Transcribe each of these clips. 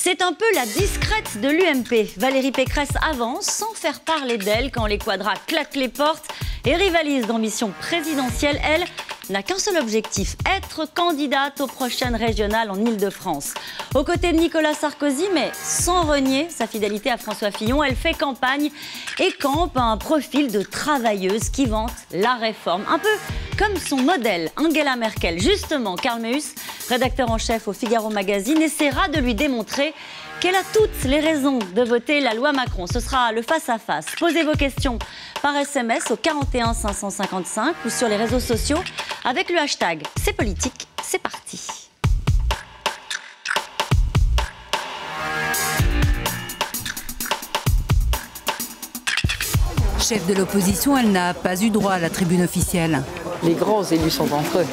C'est un peu la discrète de l'UMP. Valérie Pécresse avance sans faire parler d'elle quand les quadras claquent les portes et rivalisent d'ambition présidentielle. Elle n'a qu'un seul objectif, être candidate aux prochaines régionales en Ile-de-France. Aux côtés de Nicolas Sarkozy, mais sans renier sa fidélité à François Fillon, elle fait campagne et campe un profil de travailleuse qui vante la réforme. Un peu comme son modèle, Angela Merkel. Justement, Karl Meus, rédacteur en chef au Figaro Magazine, essaiera de lui démontrer qu'elle a toutes les raisons de voter la loi Macron. Ce sera le face-à-face. Posez vos questions par SMS au 41 555 ou sur les réseaux sociaux avec le hashtag C'est politique. C'est parti. Chef de l'opposition, elle n'a pas eu droit à la tribune officielle. Les grands élus sont entre eux.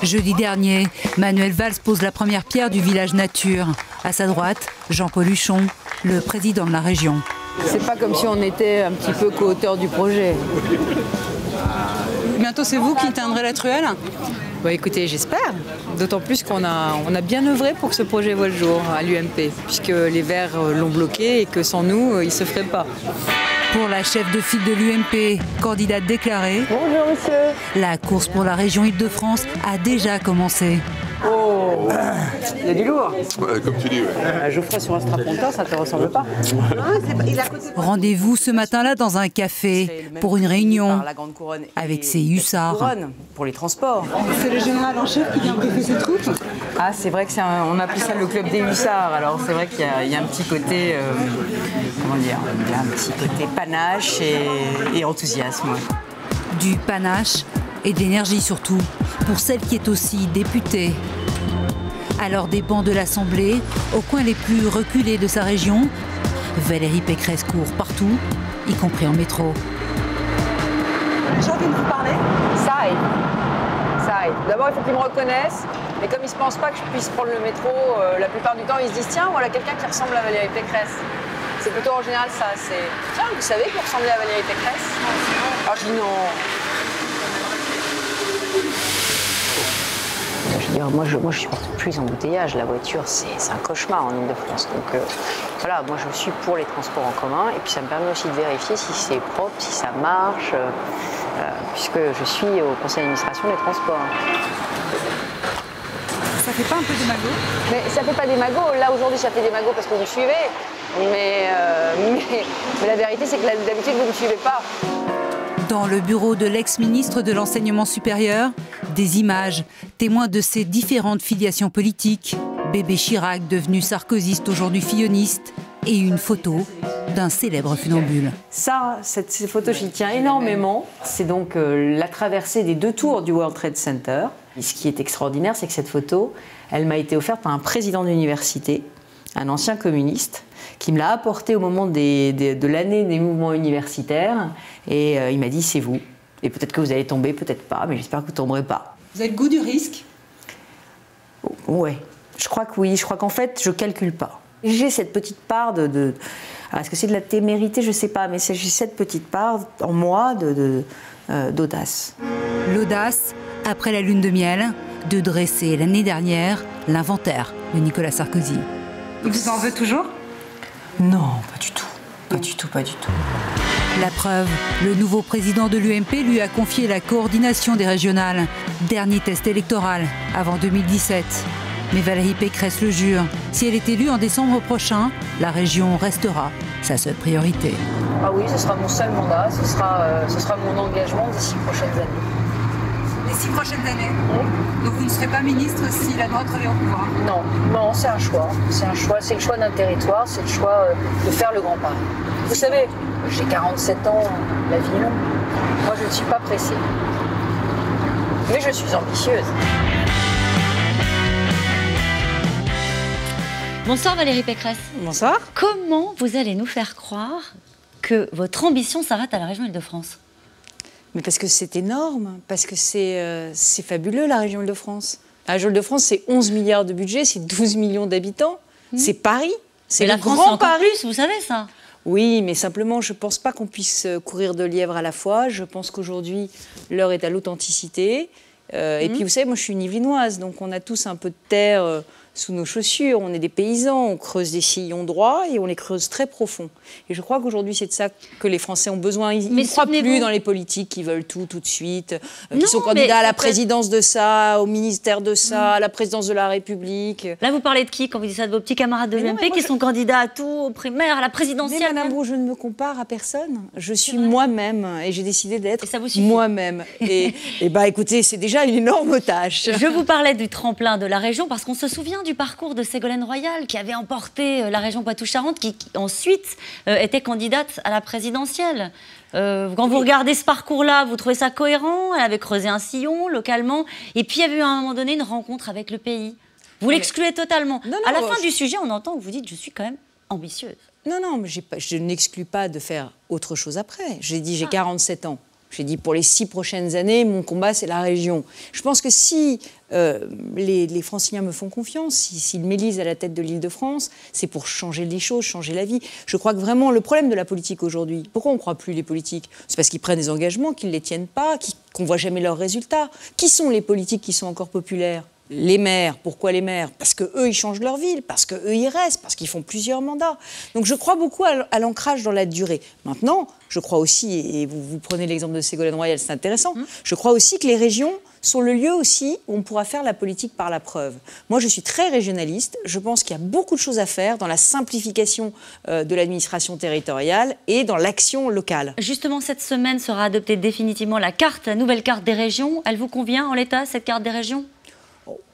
Jeudi dernier, Manuel Valls pose la première pierre du village nature. À sa droite, Jean-Paul Huchon, le président de la région. C'est pas comme si on était un petit peu co-auteur du projet. Bientôt, c'est vous qui teindrez la truelle ? Bah, écoutez, j'espère. D'autant plus qu'on a bien œuvré pour que ce projet voie le jour à l'UMP, puisque les Verts l'ont bloqué et que sans nous, il ne se ferait pas. Pour la chef de file de l'UMP, candidate déclarée, Bonjour monsieur. La course pour la région Île-de-France a déjà commencé. Oh, il y a du lourd. Ouais, comme tu dis, ouais. Geoffroy sur un strapontin, ça te ressemble pas? Rendez-vous ce matin-là dans un café pour une réunion avec ses hussards. Pour les transports. C'est le général en chef qui vient briefer ses troupes. Ah, c'est vrai que on appelle ça le club des hussards. Alors c'est vrai qu'il y a un petit côté, comment dire, il y a un petit côté panache et enthousiasme. Du panache et de l'énergie surtout, pour celle qui est aussi députée. À leurs dépens de l'Assemblée, aux coins les plus reculés de sa région, Valérie Pécresse court partout, y compris en métro. Les gens viennent vous parler ? Ça aide. D'abord, il faut qu'ils me reconnaissent. Mais comme ils ne pensent pas que je puisse prendre le métro, la plupart du temps, ils se disent « Tiens, voilà quelqu'un qui ressemble à Valérie Pécresse ». C'est plutôt en général ça. C'est « Tiens, vous savez que vous ressemblez à Valérie Pécresse ?» Alors je dis « Non ». Je veux dire, moi je supporte plus les embouteillages. La voiture, c'est un cauchemar en Ile-de-France. Donc voilà, moi je suis pour les transports en commun. Et puis ça me permet aussi de vérifier si c'est propre, si ça marche, puisque je suis au conseil d'administration des transports. Ça fait pas un peu des magots ? Mais ça fait pas des magots. Là aujourd'hui, ça fait des magots parce que vous me suivez. Mais la vérité, c'est que d'habitude, vous ne me suivez pas. Dans le bureau de l'ex-ministre de l'Enseignement supérieur, des images témoins de ses différentes filiations politiques. Bébé Chirac, devenu sarkozyste, aujourd'hui filloniste, et une photo d'un célèbre funambule. Ces photos, j'y tiens énormément. C'est donc la traversée des 2 tours du World Trade Center. Et ce qui est extraordinaire, c'est que cette photo, elle m'a été offerte par un président d'université, un ancien communiste, qui me l'a apportée au moment de l'année des mouvements universitaires. Et il m'a dit, c'est vous. Et peut-être que vous allez tomber, peut-être pas, mais j'espère que vous ne tomberez pas. Vous avez le goût du risque ? Ouais, je crois que oui. Je crois qu'en fait, je ne calcule pas. J'ai cette petite part de... Alors, est-ce que c'est de la témérité? Je ne sais pas, mais j'ai cette petite part en moi d'audace. L'audace, après la lune de miel, de dresser l'année dernière l'inventaire de Nicolas Sarkozy. Il vous en veut toujours ? Non, pas du tout. Pas du tout, pas du tout. La preuve, le nouveau président de l'UMP lui a confié la coordination des régionales. Dernier test électoral, avant 2017. Mais Valérie Pécresse le jure, si elle est élue en décembre prochain, la région restera sa seule priorité. Ah oui, ce sera mon seul mandat, ce sera mon engagement d'ici prochaines années. Les 6 prochaines années ? Donc vous ne serez pas ministre si la droite revient au pouvoir ? Non, c'est un choix. C'est le choix d'un territoire, c'est le choix de faire le grand Paris. Vous savez, j'ai 47 ans, la vie est longue. Moi, je ne suis pas pressée. Mais je suis ambitieuse. Bonsoir Valérie Pécresse. Bonsoir. Comment vous allez nous faire croire que votre ambition s'arrête à la région Île-de-France ? Mais parce que c'est énorme, parce que c'est fabuleux la région Île-de-France. La région Île-de-France, c'est 11 milliards de budget, c'est 12 millions d'habitants. C'est Paris, c'est le grand Paris. Plus, vous savez ça ? Oui, mais simplement, je ne pense pas qu'on puisse courir de lièvre à la fois. Je pense qu'aujourd'hui, l'heure est à l'authenticité. Et puis, vous savez, moi, je suis une Yvelinoise, donc on a tous un peu de terre sous nos chaussures. On est des paysans, on creuse des sillons droits et on les creuse très profonds. Et je crois qu'aujourd'hui, c'est de ça que les Français ont besoin. Ils ne croient plus dans les politiques qui veulent tout de suite, qui sont candidats à la présidence de ça, au ministère de ça, à la présidence de la République. Là, vous parlez de qui quand vous dites ça? De vos petits camarades de l'UMP qui sont candidats à tout, aux primaires, à la présidentielle? Mais Madame Brault, je ne me compare à personne. Je suis moi-même et j'ai décidé d'être moi-même. Et bah, écoutez, c'est déjà une énorme tâche. Je vous parlais du tremplin de la région parce qu'on se souvient du parcours de Ségolène Royal qui avait emporté la région Poitou-Charentes, qui ensuite était candidate à la présidentielle. Quand vous regardez ce parcours-là, vous trouvez ça cohérent? Elle avait creusé un sillon localement et puis il y a eu à un moment donné une rencontre avec le pays. Vous l'excluez totalement. À la fin du sujet, on entend que vous dites « je suis quand même ambitieuse ». Non, mais je n'exclus pas de faire autre chose après. J'ai dit j'ai 47 ans. J'ai dit, pour les 6 prochaines années, mon combat, c'est la région. Je pense que si les Franciliens me font confiance, s'ils m'élisent à la tête de l'Île-de-France, c'est pour changer les choses, changer la vie. Je crois que vraiment, le problème de la politique aujourd'hui, pourquoi on ne croit plus les politiques? C'est parce qu'ils prennent des engagements, qu'ils ne les tiennent pas, qu'on ne voit jamais leurs résultats. Qui sont les politiques qui sont encore populaires? Les maires. Pourquoi les maires? Parce qu'eux, ils changent leur ville, parce qu'eux, ils restent, parce qu'ils font plusieurs mandats. Donc je crois beaucoup à l'ancrage dans la durée. Maintenant, je crois aussi, et vous prenez l'exemple de Ségolène Royal, c'est intéressant, je crois aussi que les régions sont le lieu aussi où on pourra faire la politique par la preuve. Moi, je suis très régionaliste. Je pense qu'il y a beaucoup de choses à faire dans la simplification de l'administration territoriale et dans l'action locale. Justement, cette semaine sera adoptée définitivement la nouvelle carte des régions. Elle vous convient en l'état, cette carte des régions?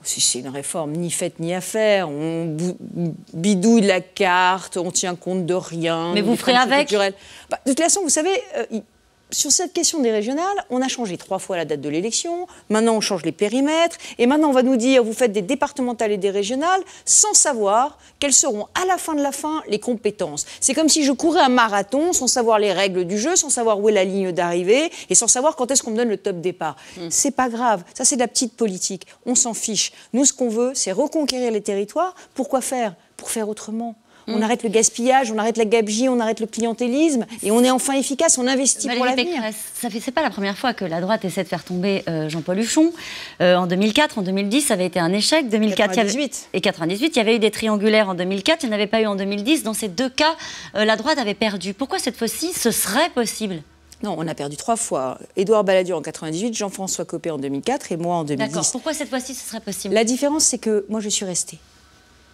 C'est une réforme ni faite ni à faire. On bidouille la carte, on tient compte de rien. Mais vous ferez avec? De toute façon, vous savez, sur cette question des régionales, on a changé 3 fois la date de l'élection. Maintenant, on change les périmètres. Et maintenant, on va nous dire, vous faites des départementales et des régionales sans savoir quelles seront à la fin de la fin les compétences. C'est comme si je courais un marathon sans savoir les règles du jeu, sans savoir où est la ligne d'arrivée et sans savoir quand est-ce qu'on me donne le top départ. C'est pas grave. Ça, c'est de la petite politique. On s'en fiche. Nous, ce qu'on veut, c'est reconquérir les territoires. Pourquoi faire? Pour faire autrement. On arrête le gaspillage, on arrête la gabegie, on arrête le clientélisme et on est enfin efficace, on investit pour l'avenir. C'est pas la première fois que la droite essaie de faire tomber Jean-Paul Huchon. En 2004, en 2010, ça avait été un échec. 2004, 98. Et 98, il y avait eu des triangulaires en 2004, il n'y en avait pas eu en 2010. Dans ces 2 cas, la droite avait perdu. Pourquoi cette fois-ci, ce serait possible? Non, on a perdu 3 fois. Édouard Balladur en 98, Jean-François Copé en 2004 et moi en 2010. D'accord. Pourquoi cette fois-ci, ce serait possible? La différence, c'est que moi, je suis restée.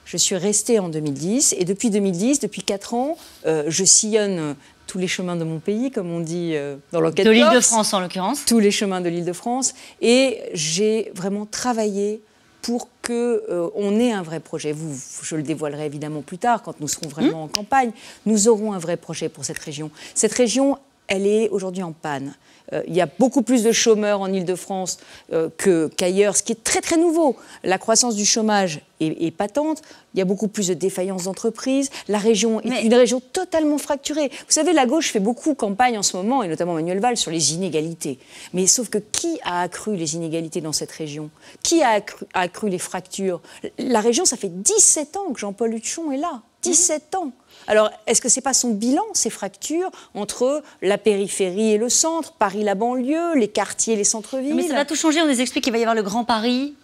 Je suis restée en 2010 et depuis 2010, depuis 4 ans, je sillonne tous les chemins de mon pays, comme on dit dans l'enquête de l'Île-de-France en l'occurrence. Tous les chemins de l'Île-de-France et j'ai vraiment travaillé pour qu'on ait un vrai projet. Je le dévoilerai évidemment plus tard, quand nous serons vraiment en campagne. Nous aurons un vrai projet pour cette région. Cette région, elle est aujourd'hui en panne. Il y a beaucoup plus de chômeurs en Île-de-France qu'ailleurs, ce qui est très très nouveau. La croissance du chômage est patente, il y a beaucoup plus de défaillances d'entreprises. La région est une région totalement fracturée. Vous savez, la gauche fait beaucoup campagne en ce moment, et notamment Manuel Valls, sur les inégalités. Mais sauf que qui a accru les inégalités dans cette région? Qui a accru les fractures? La région, ça fait 17 ans que Jean-Paul Huchon est là. 17 ans. Alors, est-ce que ce n'est pas son bilan, ces fractures, entre la périphérie et le centre, Paris, la banlieue, les quartiers, les centres-villes? Mais ça va tout changer, on nous explique qu'il va y avoir le Grand Paris,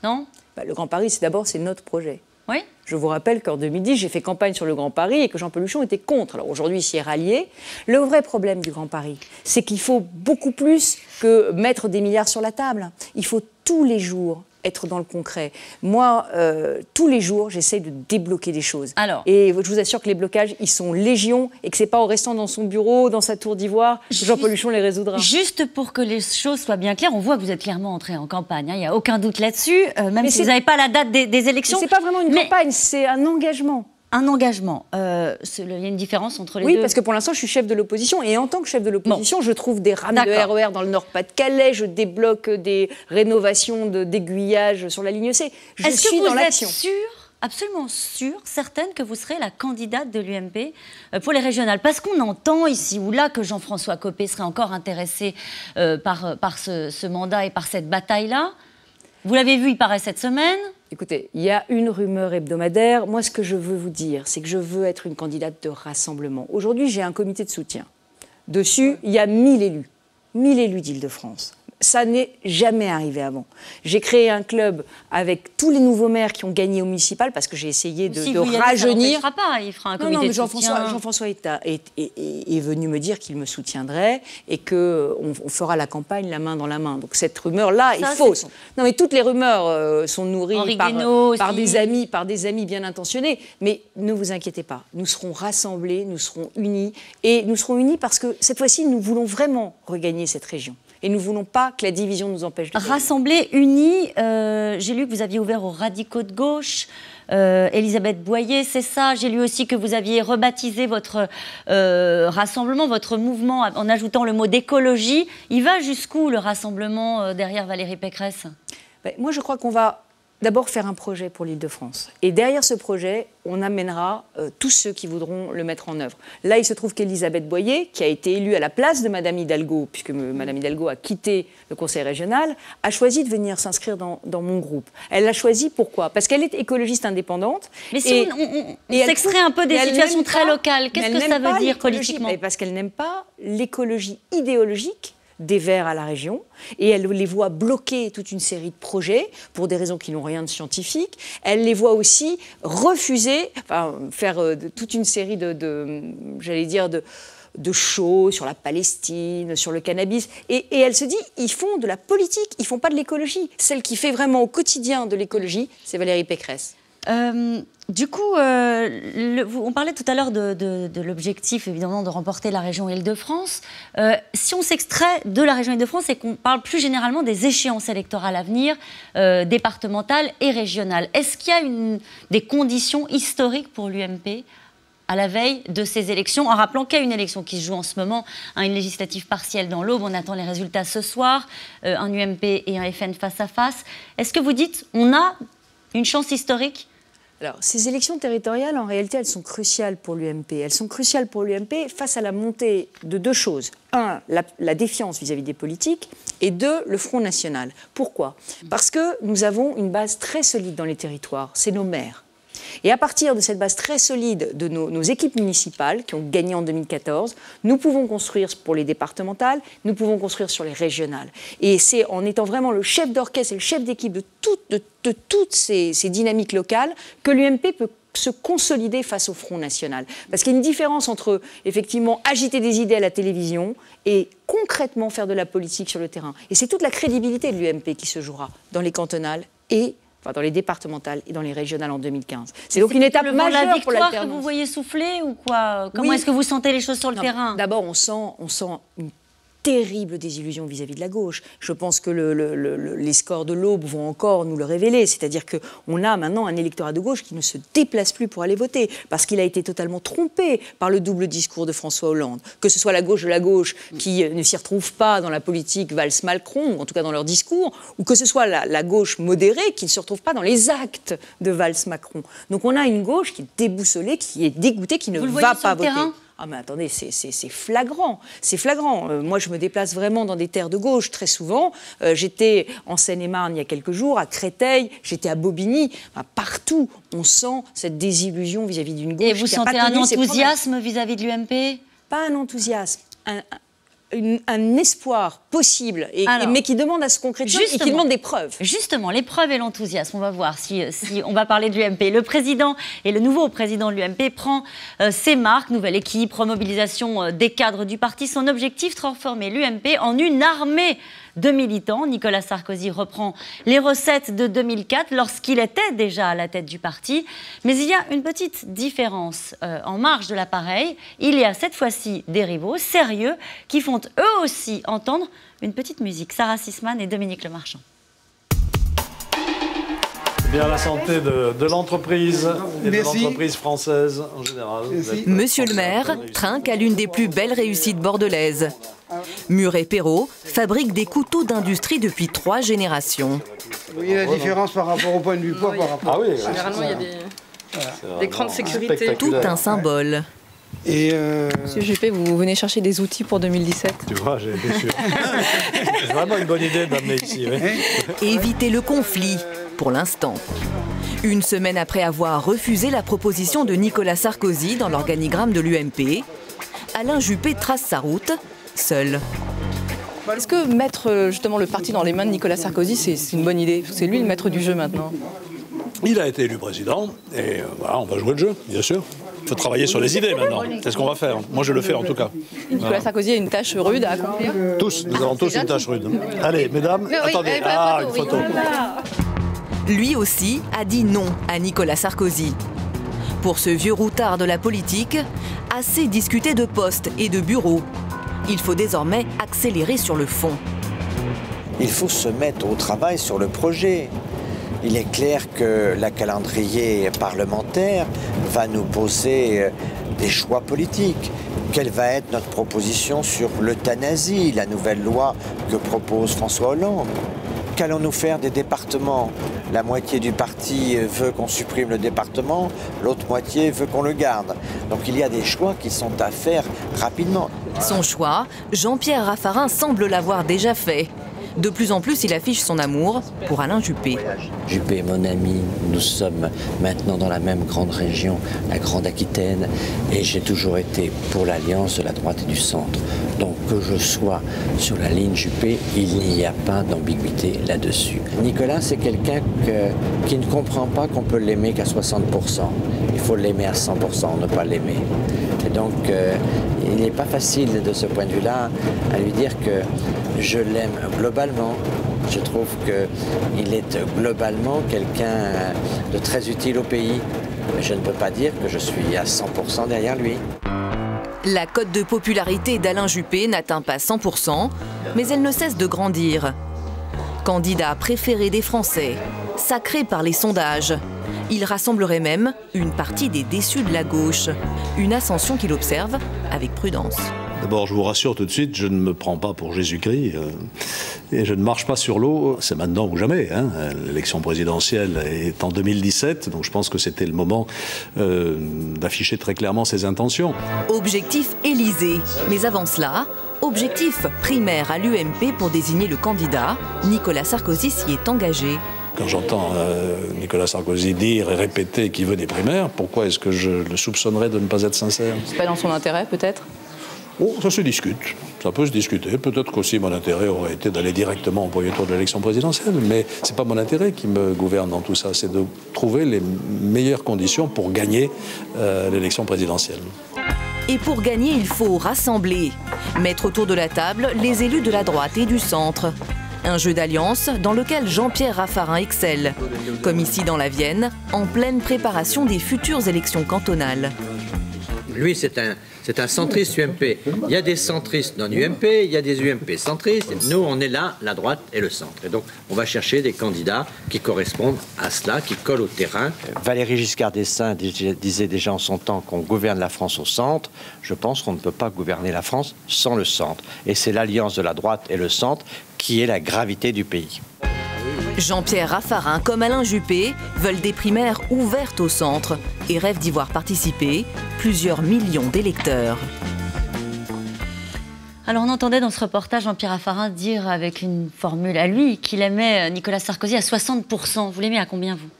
non? Le Grand Paris, c'est notre projet. Oui. Je vous rappelle qu'en 2010, j'ai fait campagne sur le Grand Paris et que Jean-Paul Huchon était contre. Alors aujourd'hui, il s'y est rallié. Le vrai problème du Grand Paris, c'est qu'il faut beaucoup plus que mettre des milliards sur la table. Il faut tous les jours être dans le concret. Moi, tous les jours, j'essaie de débloquer des choses. Et je vous assure que les blocages, ils sont légion et que ce n'est pas en restant dans son bureau, dans sa tour d'ivoire, que Jean-Paul Huchon les résoudra. Juste pour que les choses soient bien claires, on voit que vous êtes clairement entré en campagne. Il n'y a aucun doute là-dessus, même si vous n'avez pas la date des élections. Ce n'est pas vraiment une campagne, c'est un engagement. Un engagement. Il y a une différence entre les deux. Oui, parce que pour l'instant, je suis chef de l'opposition. Et en tant que chef de l'opposition, je trouve des rames de RER dans le Nord-Pas-de-Calais. Je débloque des rénovations d'aiguillage sur la ligne C. Je suis dans l'action. Est-ce que vous êtes sûre, absolument sûre, certaine que vous serez la candidate de l'UMP pour les régionales? Parce qu'on entend ici ou là que Jean-François Copé serait encore intéressé par ce mandat et par cette bataille-là. Vous l'avez vu, il paraît cette semaine. Écoutez, il y a une rumeur hebdomadaire. Moi, ce que je veux vous dire, c'est que je veux être une candidate de rassemblement. Aujourd'hui, j'ai un comité de soutien. Dessus, il y a 1000 élus. 1000 élus d'Île-de-France. Ça n'est jamais arrivé avant. J'ai créé un club avec tous les nouveaux maires qui ont gagné au municipal parce que j'ai essayé de rajeunir. Ça pas, il fera un comité de soutien. Jean-François est venu me dire qu'il me soutiendrait et qu'on fera la campagne la main dans la main. Donc cette rumeur-là est fausse. Non, mais toutes les rumeurs sont nourries par des amis bien intentionnés. Mais ne vous inquiétez pas, nous serons rassemblés, nous serons unis. Et nous serons unis parce que cette fois-ci, nous voulons vraiment regagner cette région. Et nous ne voulons pas que la division nous empêche de gagner. Rassemblés, unis, j'ai lu que vous aviez ouvert aux radicaux de gauche, Elisabeth Boyer, c'est ça. J'ai lu aussi que vous aviez rebaptisé votre rassemblement, votre mouvement, en ajoutant le mot d'écologie. Il va jusqu'où le rassemblement derrière Valérie Pécresse ? Moi, je crois qu'on va d'abord faire un projet pour l'Île-de-France. Et derrière ce projet, on amènera tous ceux qui voudront le mettre en œuvre. Là, il se trouve qu'Elisabeth Boyer, qui a été élue à la place de Madame Hidalgo, puisque Madame Hidalgo a quitté le Conseil régional, a choisi de venir s'inscrire dans mon groupe. Elle l'a choisi pourquoi ? Parce qu'elle est écologiste indépendante. Mais si on s'extrait un peu des situations très locales, qu'est-ce que ça veut dire politiquement ? Parce qu'elle n'aime pas l'écologie idéologique des Verts à la région, et elle les voit bloquer toute une série de projets pour des raisons qui n'ont rien de scientifique. Elle les voit aussi refuser, faire toute une série de shows sur la Palestine, sur le cannabis. Et elle se dit, ils font de la politique, ils font pas de l'écologie. Celle qui fait vraiment au quotidien de l'écologie, c'est Valérie Pécresse. Du coup, on parlait tout à l'heure de l'objectif, évidemment, de remporter la région Île-de-France. Si on s'extrait de la région Île-de-France et qu'on parle plus généralement des échéances électorales à venir, départementales et régionales, est-ce qu'il y a des conditions historiques pour l'UMP à la veille de ces élections, en rappelant qu'il y a une élection qui se joue en ce moment, une législative partielle dans l'Aube, on attend les résultats ce soir, un UMP et un FN face à face. Est-ce que vous dites, on a une chance historique ? Alors, ces élections territoriales, en réalité, elles sont cruciales pour l'UMP. Elles sont cruciales pour l'UMP face à la montée de deux choses. Un, la défiance vis-à-vis des politiques, et deux, le Front National. Pourquoi ? Parce que nous avons une base très solide dans les territoires, c'est nos maires. Et à partir de cette base très solide de nos équipes municipales qui ont gagné en 2014, nous pouvons construire pour les départementales, nous pouvons construire sur les régionales. Et c'est en étant vraiment le chef d'orchestre et le chef d'équipe de toutes ces dynamiques locales que l'UMP peut se consolider face au Front National. Parce qu'il y a une différence entre, effectivement, agiter des idées à la télévision et concrètement faire de la politique sur le terrain. Et c'est toute la crédibilité de l'UMP qui se jouera dans les cantonales et dans les départementales et dans les régionales en 2015. C'est donc une étape majeure pour l'alternance. Que vous voyez souffler ou quoi ? Comment est-ce que vous sentez les choses sur le terrain ? D'abord, on sent une terrible désillusion vis-à-vis de la gauche. Je pense que les scores de l'Aube vont encore nous le révéler. C'est-à-dire qu'on a maintenant un électorat de gauche qui ne se déplace plus pour aller voter parce qu'il a été totalement trompé par le double discours de François Hollande. Que ce soit la gauche de la gauche qui ne s'y retrouve pas dans la politique Valls-Macron, ou en tout cas dans leur discours, ou que ce soit la gauche modérée qui ne se retrouve pas dans les actes de Valls-Macron. Donc on a une gauche qui est déboussolée, qui est dégoûtée, qui ne va pas voter. Ah mais attendez, c'est flagrant, c'est flagrant. Moi, je me déplace vraiment dans des terres de gauche très souvent. J'étais en Seine-et-Marne il y a quelques jours, à Créteil, j'étais à Bobigny. Partout, on sent cette désillusion vis-à-vis d'une gauche. Et vous sentez un enthousiasme vis-à-vis de l'UMP ? Pas un enthousiasme, un espoir possible, mais qui demande à se concrétiser et qui demande des preuves. Justement, les preuves et l'enthousiasme, on va voir si on va parler de l'UMP. Le président et le nouveau président de l'UMP prend ses marques, nouvelle équipe, remobilisation des cadres du parti. Son objectif, transformer l'UMP en une armée de militants. Nicolas Sarkozy reprend les recettes de 2004 lorsqu'il était déjà à la tête du parti. Mais il y a une petite différence en marge de l'appareil. Il y a cette fois-ci des rivaux sérieux qui font eux aussi entendre une petite musique. Sarah Sisman et Dominique Lemarchand. Bien la santé de l'entreprise et de l'entreprise française en général. Monsieur le maire trinque à l'une des plus belles réussites bordelaises. Muret Perrault fabrique des couteaux d'industrie depuis 3 générations. Vous voyez la différence par rapport au point de vue poids par rapport. Ah oui, généralement il y a des crans de sécurité. Tout un symbole. Et Monsieur Juppé, vous venez chercher des outils pour 2017. Tu vois, j'ai c'est vraiment une bonne idée d'amener ici. Oui. Éviter le conflit, pour l'instant. Une semaine après avoir refusé la proposition de Nicolas Sarkozy dans l'organigramme de l'UMP, Alain Juppé trace sa route, seul. Est-ce que mettre justement le parti dans les mains de Nicolas Sarkozy, c'est une bonne idée? C'est lui le maître du jeu maintenant. Il a été élu président et voilà, on va jouer le jeu, bien sûr. Il faut travailler sur les idées maintenant. C'est ce qu'on va faire. Moi, je le fais en tout cas. Nicolas Sarkozy a une tâche rude à accomplir. Tous, nous avons tous une tâche rude. Allez, mesdames, attendez. Ah, une photo. Lui aussi a dit non à Nicolas Sarkozy. Pour ce vieux routard de la politique, assez discuté de postes et de bureaux. Il faut désormais accélérer sur le fond. Il faut se mettre au travail sur le projet. Il est clair que la calendrier parlementaire va nous poser des choix politiques. Quelle va être notre proposition sur l'euthanasie, la nouvelle loi que propose François Hollande? Qu'allons-nous faire des départements? La moitié du parti veut qu'on supprime le département, l'autre moitié veut qu'on le garde. Donc il y a des choix qui sont à faire rapidement. Son choix, Jean-Pierre Raffarin semble l'avoir déjà fait. De plus en plus, il affiche son amour pour Alain Juppé. Juppé est mon ami, nous sommes maintenant dans la même grande région, la Grande Aquitaine, et j'ai toujours été pour l'alliance de la droite et du centre. Donc que je sois sur la ligne Juppé, il n'y a pas d'ambiguïté là-dessus. Nicolas, c'est quelqu'un qui ne comprend pas qu'on peut l'aimer qu'à 60%. Il faut l'aimer à 100%, ne pas l'aimer. Et donc, il n'est pas facile de ce point de vue-là à lui dire que je l'aime globalement. Je trouve qu'il est globalement quelqu'un de très utile au pays. Mais je ne peux pas dire que je suis à 100% derrière lui. La cote de popularité d'Alain Juppé n'atteint pas 100%, mais elle ne cesse de grandir. Candidat préféré des Français, sacré par les sondages, il rassemblerait même une partie des déçus de la gauche. Une ascension qu'il observe avec prudence. D'abord, je vous rassure tout de suite, je ne me prends pas pour Jésus-Christ et je ne marche pas sur l'eau. C'est maintenant ou jamais. Hein. L'élection présidentielle est en 2017, donc je pense que c'était le moment d'afficher très clairement ses intentions. Objectif Élysée. Mais avant cela, objectif primaire à l'UMP pour désigner le candidat. Nicolas Sarkozy s'y est engagé. Quand j'entends Nicolas Sarkozy dire et répéter qu'il veut des primaires, pourquoi est-ce que je le soupçonnerais de ne pas être sincère? C'est pas dans son intérêt, peut-être? Oh, ça se discute. Ça peut se discuter. Peut-être qu'aussi mon intérêt aurait été d'aller directement au premier tour de l'élection présidentielle. Mais ce n'est pas mon intérêt qui me gouverne dans tout ça. C'est de trouver les meilleures conditions pour gagner l'élection présidentielle. Et pour gagner, il faut rassembler. Mettre autour de la table les élus de la droite et du centre. Un jeu d'alliance dans lequel Jean-Pierre Raffarin excelle. Comme ici dans la Vienne, en pleine préparation des futures élections cantonales. Lui, c'est un centriste UMP. Il y a des centristes non-UMP, il y a des UMP centristes. Nous, on est là, la droite et le centre. Et donc, on va chercher des candidats qui correspondent à cela, qui collent au terrain. Valéry Giscard d'Estaing disait déjà en son temps qu'on gouverne la France au centre. Je pense qu'on ne peut pas gouverner la France sans le centre. Et c'est l'alliance de la droite et le centre qui est la gravité du pays. Jean-Pierre Raffarin comme Alain Juppé veulent des primaires ouvertes au centre et rêvent d'y voir participer plusieurs millions d'électeurs. Alors on entendait dans ce reportage Jean-Pierre Raffarin dire avec une formule à lui qu'il aimait Nicolas Sarkozy à 60%. Vous l'aimez à combien, vous?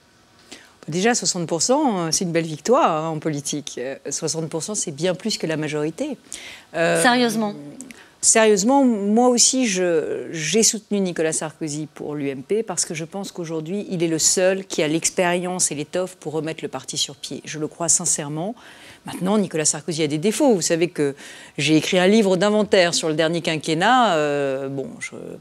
Déjà, 60%, c'est une belle victoire en politique. 60%, c'est bien plus que la majorité. Sérieusement? Sérieusement, moi aussi, j'ai soutenu Nicolas Sarkozy pour l'UMP parce que je pense qu'aujourd'hui, il est le seul qui a l'expérience et l'étoffe pour remettre le parti sur pied. Je le crois sincèrement. Maintenant, Nicolas Sarkozy a des défauts. Vous savez que j'ai écrit un livre d'inventaire sur le dernier quinquennat.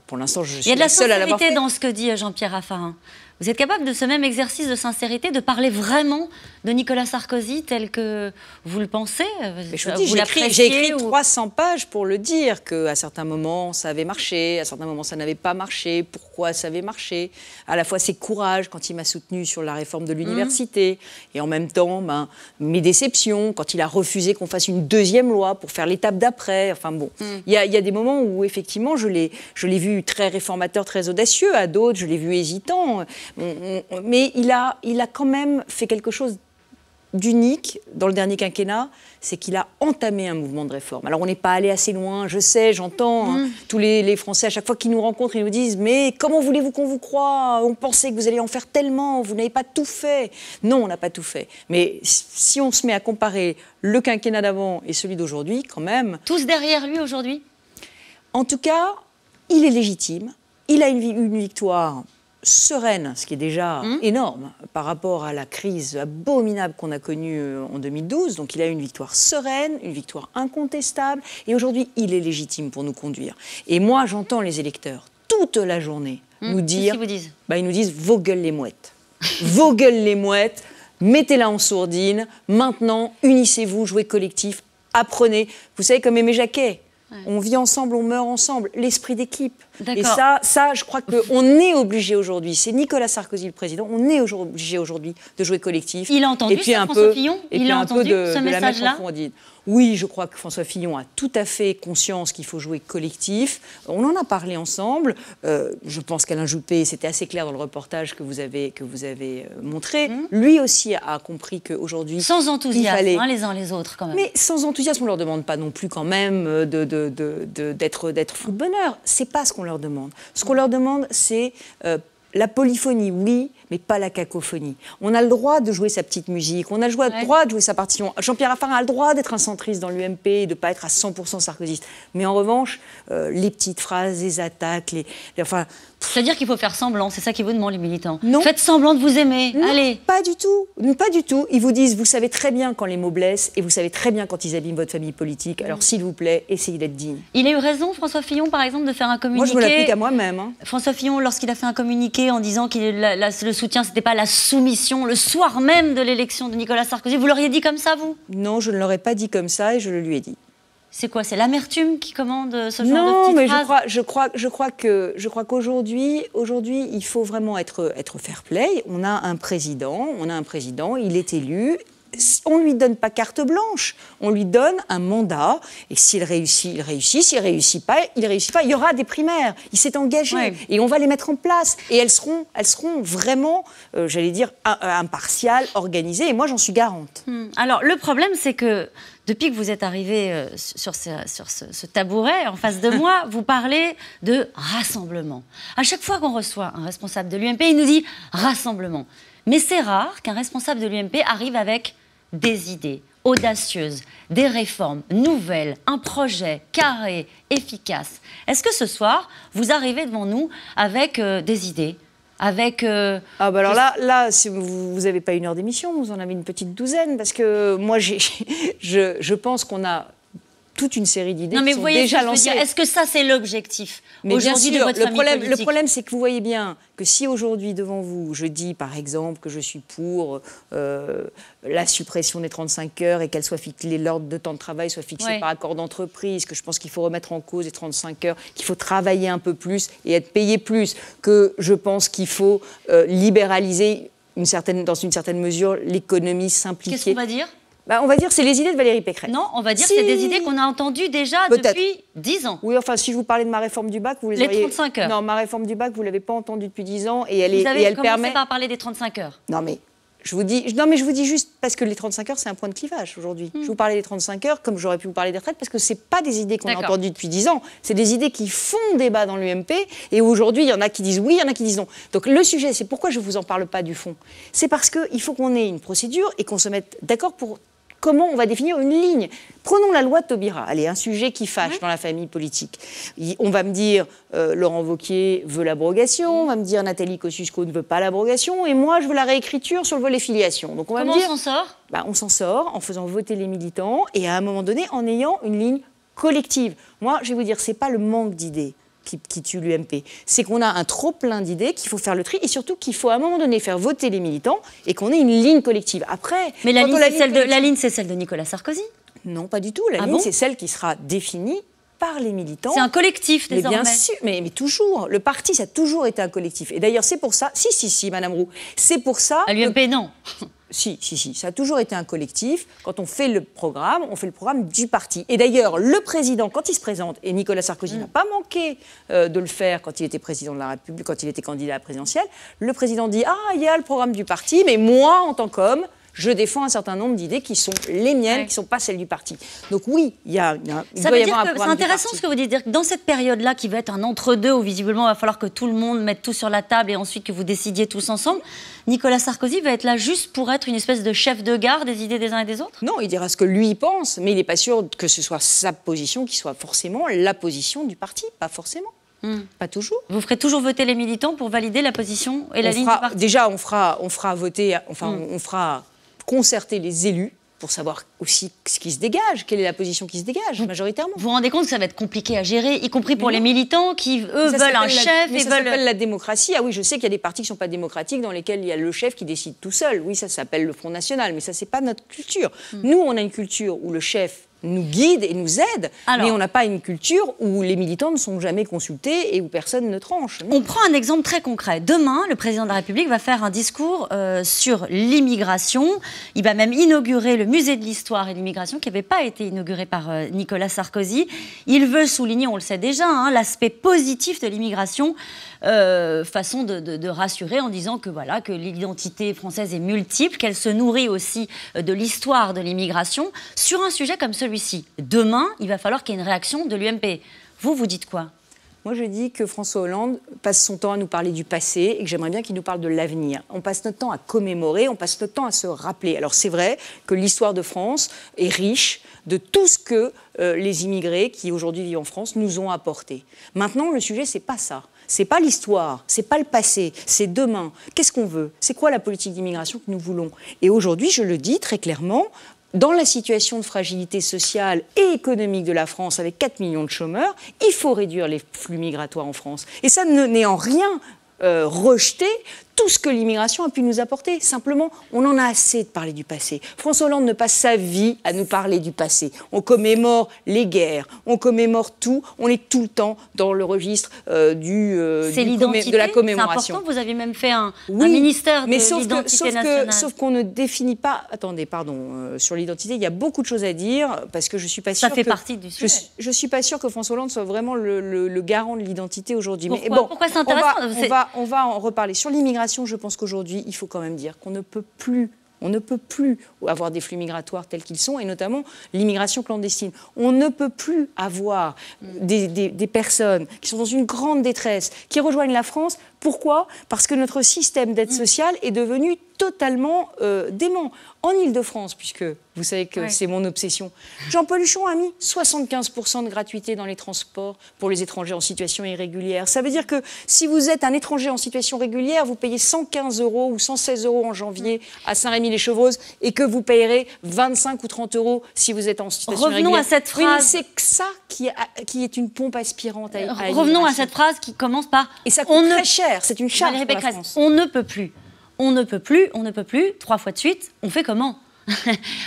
Pour l'instant, je suis la seule à l'avoir fait. Il y a de la sincérité dans ce que dit Jean-Pierre Raffarin. Vous êtes capable de ce même exercice de sincérité, de parler vraiment de Nicolas Sarkozy tel que vous le pensez? Je vous dis, j'ai écrit 300 pages pour le dire, qu'à certains moments, ça avait marché, à certains moments, ça n'avait pas marché, pourquoi ça avait marché. À la fois ses courages quand il m'a soutenu sur la réforme de l'université, et en même temps, mes déceptions, quand il a refusé qu'on fasse une deuxième loi pour faire l'étape d'après. Enfin bon, il y a des moments où, effectivement, je l'ai vu très réformateur, très audacieux, à d'autres, je l'ai vu hésitant. Mais il a quand même fait quelque chose d'unique dans le dernier quinquennat, c'est qu'il a entamé un mouvement de réforme. Alors on n'est pas allé assez loin, je sais, j'entends tous les Français à chaque fois qu'ils nous rencontrent, ils nous disent « Mais comment voulez-vous qu'on vous croie? On pensait que vous alliez en faire tellement, vous n'avez pas tout fait. » Non, on n'a pas tout fait. Mais si on se met à comparer le quinquennat d'avant et celui d'aujourd'hui, quand même... Tous derrière lui aujourd'hui? En tout cas... il est légitime, il a une victoire sereine, ce qui est déjà énorme par rapport à la crise abominable qu'on a connue en 2012. Donc il a une victoire sereine, une victoire incontestable, et aujourd'hui il est légitime pour nous conduire. Et moi j'entends les électeurs toute la journée nous dire, ils nous disent vos gueules les mouettes, vos gueules les mouettes, mettez-la en sourdine, maintenant unissez-vous, jouez collectif, apprenez. Vous savez comme Aimé Jacquet, on vit ensemble, on meurt ensemble, l'esprit d'équipe. Et ça, je crois qu'on est obligé aujourd'hui, c'est Nicolas Sarkozy le président, on est obligé aujourd'hui de jouer collectif. Il a entendu ça, François Fillon ? Il a entendu ce message-là ? Oui, je crois que François Fillon a tout à fait conscience qu'il faut jouer collectif. On en a parlé ensemble. Je pense qu'Alain Juppé, c'était assez clair dans le reportage que vous avez montré. Lui aussi a compris qu'aujourd'hui... Sans enthousiasme, les uns les autres, quand même. Mais sans enthousiasme, on ne leur demande pas non plus quand même d'être fou de bonheur. C'est pas ce qu'on leur demande. Ce qu'on leur demande, c'est la polyphonie, oui, mais pas la cacophonie. On a le droit de jouer sa petite musique, on a le droit de jouer sa partition. Jean-Pierre Raffarin a le droit d'être un centriste dans l'UMP et de ne pas être à 100% sarkozyste. Mais en revanche, les petites phrases, les attaques, c'est-à-dire qu'il faut faire semblant, c'est ça qu'ils vous demandent les militants. Non. Faites semblant de vous aimer, non, allez. Pas du tout, pas du tout. Ils vous disent, vous savez très bien quand les mots blessent et vous savez très bien quand ils abîment votre famille politique, alors s'il vous plaît, essayez d'être digne. Il a eu raison, François Fillon, par exemple, de faire un communiqué. Moi, je me l'applique à moi-même. François Fillon, lorsqu'il a fait un communiqué en disant que le soutien, c'était pas la soumission, le soir même de l'élection de Nicolas Sarkozy, vous l'auriez dit comme ça, vous ? Non, je ne l'aurais pas dit comme ça et je le lui ai dit. C'est quoi ? C'est l'amertume qui commande ce genre de non, petites mais phrases ? je crois qu'aujourd'hui, il faut vraiment être fair play. On a un président, il est élu. On ne lui donne pas carte blanche, on lui donne un mandat, et s'il réussit, il réussit, s'il ne réussit pas, il ne réussit pas. Il y aura des primaires, il s'est engagé, et on va les mettre en place, et elles seront vraiment, j'allais dire, impartiales, organisées, et moi j'en suis garante. Alors, le problème, c'est que depuis que vous êtes arrivé sur ce tabouret en face de moi, vous parlez de rassemblement. À chaque fois qu'on reçoit un responsable de l'UMP, il nous dit rassemblement. Mais c'est rare qu'un responsable de l'UMP arrive avec des idées audacieuses, des réformes nouvelles, un projet carré, efficace. Est-ce que ce soir, vous arrivez devant nous avec des idées ? Avec alors là, si vous n'avez pas 1 heure d'émission, vous en avez une petite douzaine, parce que moi, je pense qu'on a toute une série d'idées qui sont déjà lancées. Est-ce que ça, c'est l'objectif aujourd'hui de votre famille politique ? Le problème, c'est que vous voyez bien que si aujourd'hui, devant vous, je dis, par exemple, que je suis pour la suppression des 35 heures et l'ordre de temps de travail soit fixé par accord d'entreprise, que je pense qu'il faut remettre en cause les 35 heures, qu'il faut travailler un peu plus et être payé plus, que je pense qu'il faut libéraliser dans une certaine mesure l'économie simplifiée. Qu'est-ce qu'on va dire ? On va dire que c'est les idées de Valérie Pécresse. Non, on va dire que c'est des idées qu'on a entendues déjà depuis 10 ans. Oui, enfin, si je vous parlais de ma réforme du bac, vous les auriez... 35 heures. Non, ma réforme du bac, vous ne l'avez pas entendue depuis 10 ans. Et vous avez commencé par parler des 35 heures. Non, mais je vous dis juste parce que les 35 heures, c'est un point de clivage aujourd'hui. Je vous parlais des 35 heures comme j'aurais pu vous parler des retraites parce que ce n'est pas des idées qu'on a entendues depuis 10 ans. C'est des idées qui font débat dans l'UMP et aujourd'hui, il y en a qui disent oui, il y en a qui disent non. Donc le sujet, c'est pourquoi je ne vous en parle pas du fond. C'est parce qu'il faut qu'on ait une procédure et qu'on se mette d'accord pour comment on va définir une ligne. Prenons la loi de Taubira. Allez, un sujet qui fâche dans la famille politique. On va me dire, Laurent Wauquiez veut l'abrogation, on va me dire, Nathalie Kosciusko ne veut pas l'abrogation, et moi, je veux la réécriture sur le volet filiation. Donc, comment on s'en sort ? On s'en sort en faisant voter les militants et à un moment donné, en ayant une ligne collective. Moi, je vais vous dire, c'est pas le manque d'idées qui tue l'UMP. C'est qu'on a un trop-plein d'idées, qu'il faut faire le tri et surtout qu'il faut à un moment donné faire voter les militants et qu'on ait une ligne collective. Après, mais la ligne, c'est celle de Nicolas Sarkozy ? Non, pas du tout. La ligne, c'est celle qui sera définie par les militants. C'est un collectif, désormais. Mais bien sûr, mais toujours. Le parti, ça a toujours été un collectif. Et d'ailleurs, c'est pour ça... Si, Madame Roux. C'est pour ça... À l'UMP, non. Si, ça a toujours été un collectif. Quand on fait le programme du parti. Et d'ailleurs, le président, quand il se présente, et Nicolas Sarkozy n'a pas manqué de le faire quand il était président de la République, quand il était candidat à la présidentielle, le président dit « Ah, il y a le programme du parti, mais moi, en tant qu'homme, je défends un certain nombre d'idées qui sont les miennes, qui ne sont pas celles du parti. » Donc oui, il doit y avoir un programme du parti. C'est intéressant ce que vous dites, dire que dans cette période-là, qui va être un entre-deux, où visiblement il va falloir que tout le monde mette tout sur la table et ensuite que vous décidiez tous ensemble, Nicolas Sarkozy va être là juste pour être une espèce de chef de gare des idées des uns et des autres ? Non, il dira ce que lui pense, mais il n'est pas sûr que ce soit sa position qui soit forcément la position du parti, pas forcément. Pas toujours. Vous ferez toujours voter les militants pour valider la position et la ligne du parti? Déjà, on fera voter, enfin, on fera concerter les élus pour savoir aussi ce qui se dégage, quelle est la position qui se dégage majoritairement. Vous vous rendez compte que ça va être compliqué à gérer, y compris pour les militants qui, eux, veulent un chef et ça s'appelle la démocratie. Ah oui, je sais qu'il y a des partis qui ne sont pas démocratiques dans lesquels il y a le chef qui décide tout seul. Oui, ça s'appelle le Front National, mais ça, c'est pas notre culture. Nous, on a une culture où le chef nous guide et nous aide, mais on n'a pas une culture où les militants ne sont jamais consultés et où personne ne tranche. On prend un exemple très concret. Demain, le président de la République va faire un discours sur l'immigration. Il va même inaugurer le musée de l'histoire et de l'immigration qui n'avait pas été inauguré par Nicolas Sarkozy. Il veut souligner, on le sait déjà, l'aspect positif de l'immigration, façon de rassurer en disant que, voilà, que l'identité française est multiple, qu'elle se nourrit aussi de l'histoire de l'immigration. Sur un sujet comme celui-ci, demain, il va falloir qu'il y ait une réaction de l'UMP. Vous dites quoi? Moi, je dis que François Hollande passe son temps à nous parler du passé et que j'aimerais bien qu'il nous parle de l'avenir. On passe notre temps à commémorer, on passe notre temps à se rappeler. Alors, c'est vrai que l'histoire de France est riche de tout ce que les immigrés qui aujourd'hui vivent en France nous ont apporté. Maintenant, le sujet, c'est pas ça. C'est pas l'histoire, c'est pas le passé, c'est demain. Qu'est-ce qu'on veut? C'est quoi la politique d'immigration que nous voulons? Et aujourd'hui, je le dis très clairement, dans la situation de fragilité sociale et économique de la France, avec 4 millions de chômeurs, il faut réduire les flux migratoires en France. Et ça n'est en rien rejeter tout ce que l'immigration a pu nous apporter. Simplement, on en a assez de parler du passé. François Hollande ne passe sa vie à nous parler du passé. On commémore les guerres, on commémore tout, on est tout le temps dans le registre de la commémoration. C'est important, vous avez même fait un ministère de l'identité nationale. Sauf qu'on ne définit pas... Attendez, pardon, sur l'identité, il y a beaucoup de choses à dire, parce que je ne suis pas sûre Ça fait partie du sujet. Je ne suis pas sûre que François Hollande soit vraiment le garant de l'identité aujourd'hui. Pourquoi c'est intéressant? On va en reparler. Sur l'immigration, je pense qu'aujourd'hui, il faut quand même dire qu'on ne peut plus avoir des flux migratoires tels qu'ils sont, et notamment l'immigration clandestine. On ne peut plus avoir des personnes qui sont dans une grande détresse, qui rejoignent la France. Pourquoi? Parce que notre système d'aide sociale est devenu totalement dément. En Ile-de-France, puisque vous savez que c'est mon obsession, Jean-Paul Huchon a mis 75% de gratuité dans les transports pour les étrangers en situation irrégulière. Ça veut dire que si vous êtes un étranger en situation régulière, vous payez 115 € ou 116 € en janvier à Saint-Rémy-les-Chevreuses et que vous payerez 25 ou 30 € si vous êtes en situation régulière. Revenons à cette phrase. Oui, mais c'est ça qui est une pompe aspirante à Revenons à cette phrase qui commence par... Et ça coûte très cher, c'est une charge pour la France. On ne peut plus. On ne peut plus, 3 fois de suite, on fait comment?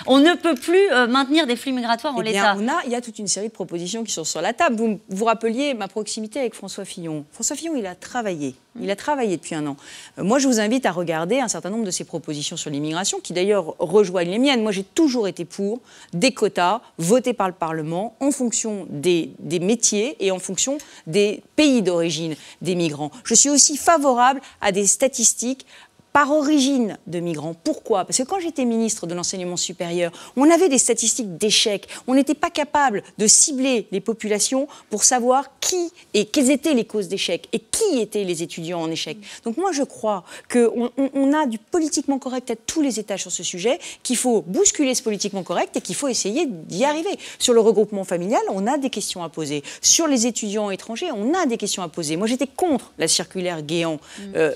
On ne peut plus maintenir des flux migratoires en l'état. Il y a toute une série de propositions qui sont sur la table. Vous vous rappeliez ma proximité avec François Fillon. François Fillon, il a travaillé. Il a travaillé depuis un an. Moi, je vous invite à regarder un certain nombre de ses propositions sur l'immigration, qui d'ailleurs rejoignent les miennes. Moi, j'ai toujours été pour des quotas votés par le Parlement en fonction des métiers et en fonction des pays d'origine des migrants. Je suis aussi favorable à des statistiques par origine de migrants. Pourquoi? Parce que quand j'étais ministre de l'enseignement supérieur, on avait des statistiques d'échecs. On n'était pas capable de cibler les populations pour savoir qui et quelles étaient les causes d'échec et qui étaient les étudiants en échec. Donc moi, je crois qu'on a du politiquement correct à tous les étages sur ce sujet, qu'il faut bousculer ce politiquement correct et qu'il faut essayer d'y arriver. Sur le regroupement familial, on a des questions à poser. Sur les étudiants étrangers, on a des questions à poser. Moi, j'étais contre la circulaire Guéant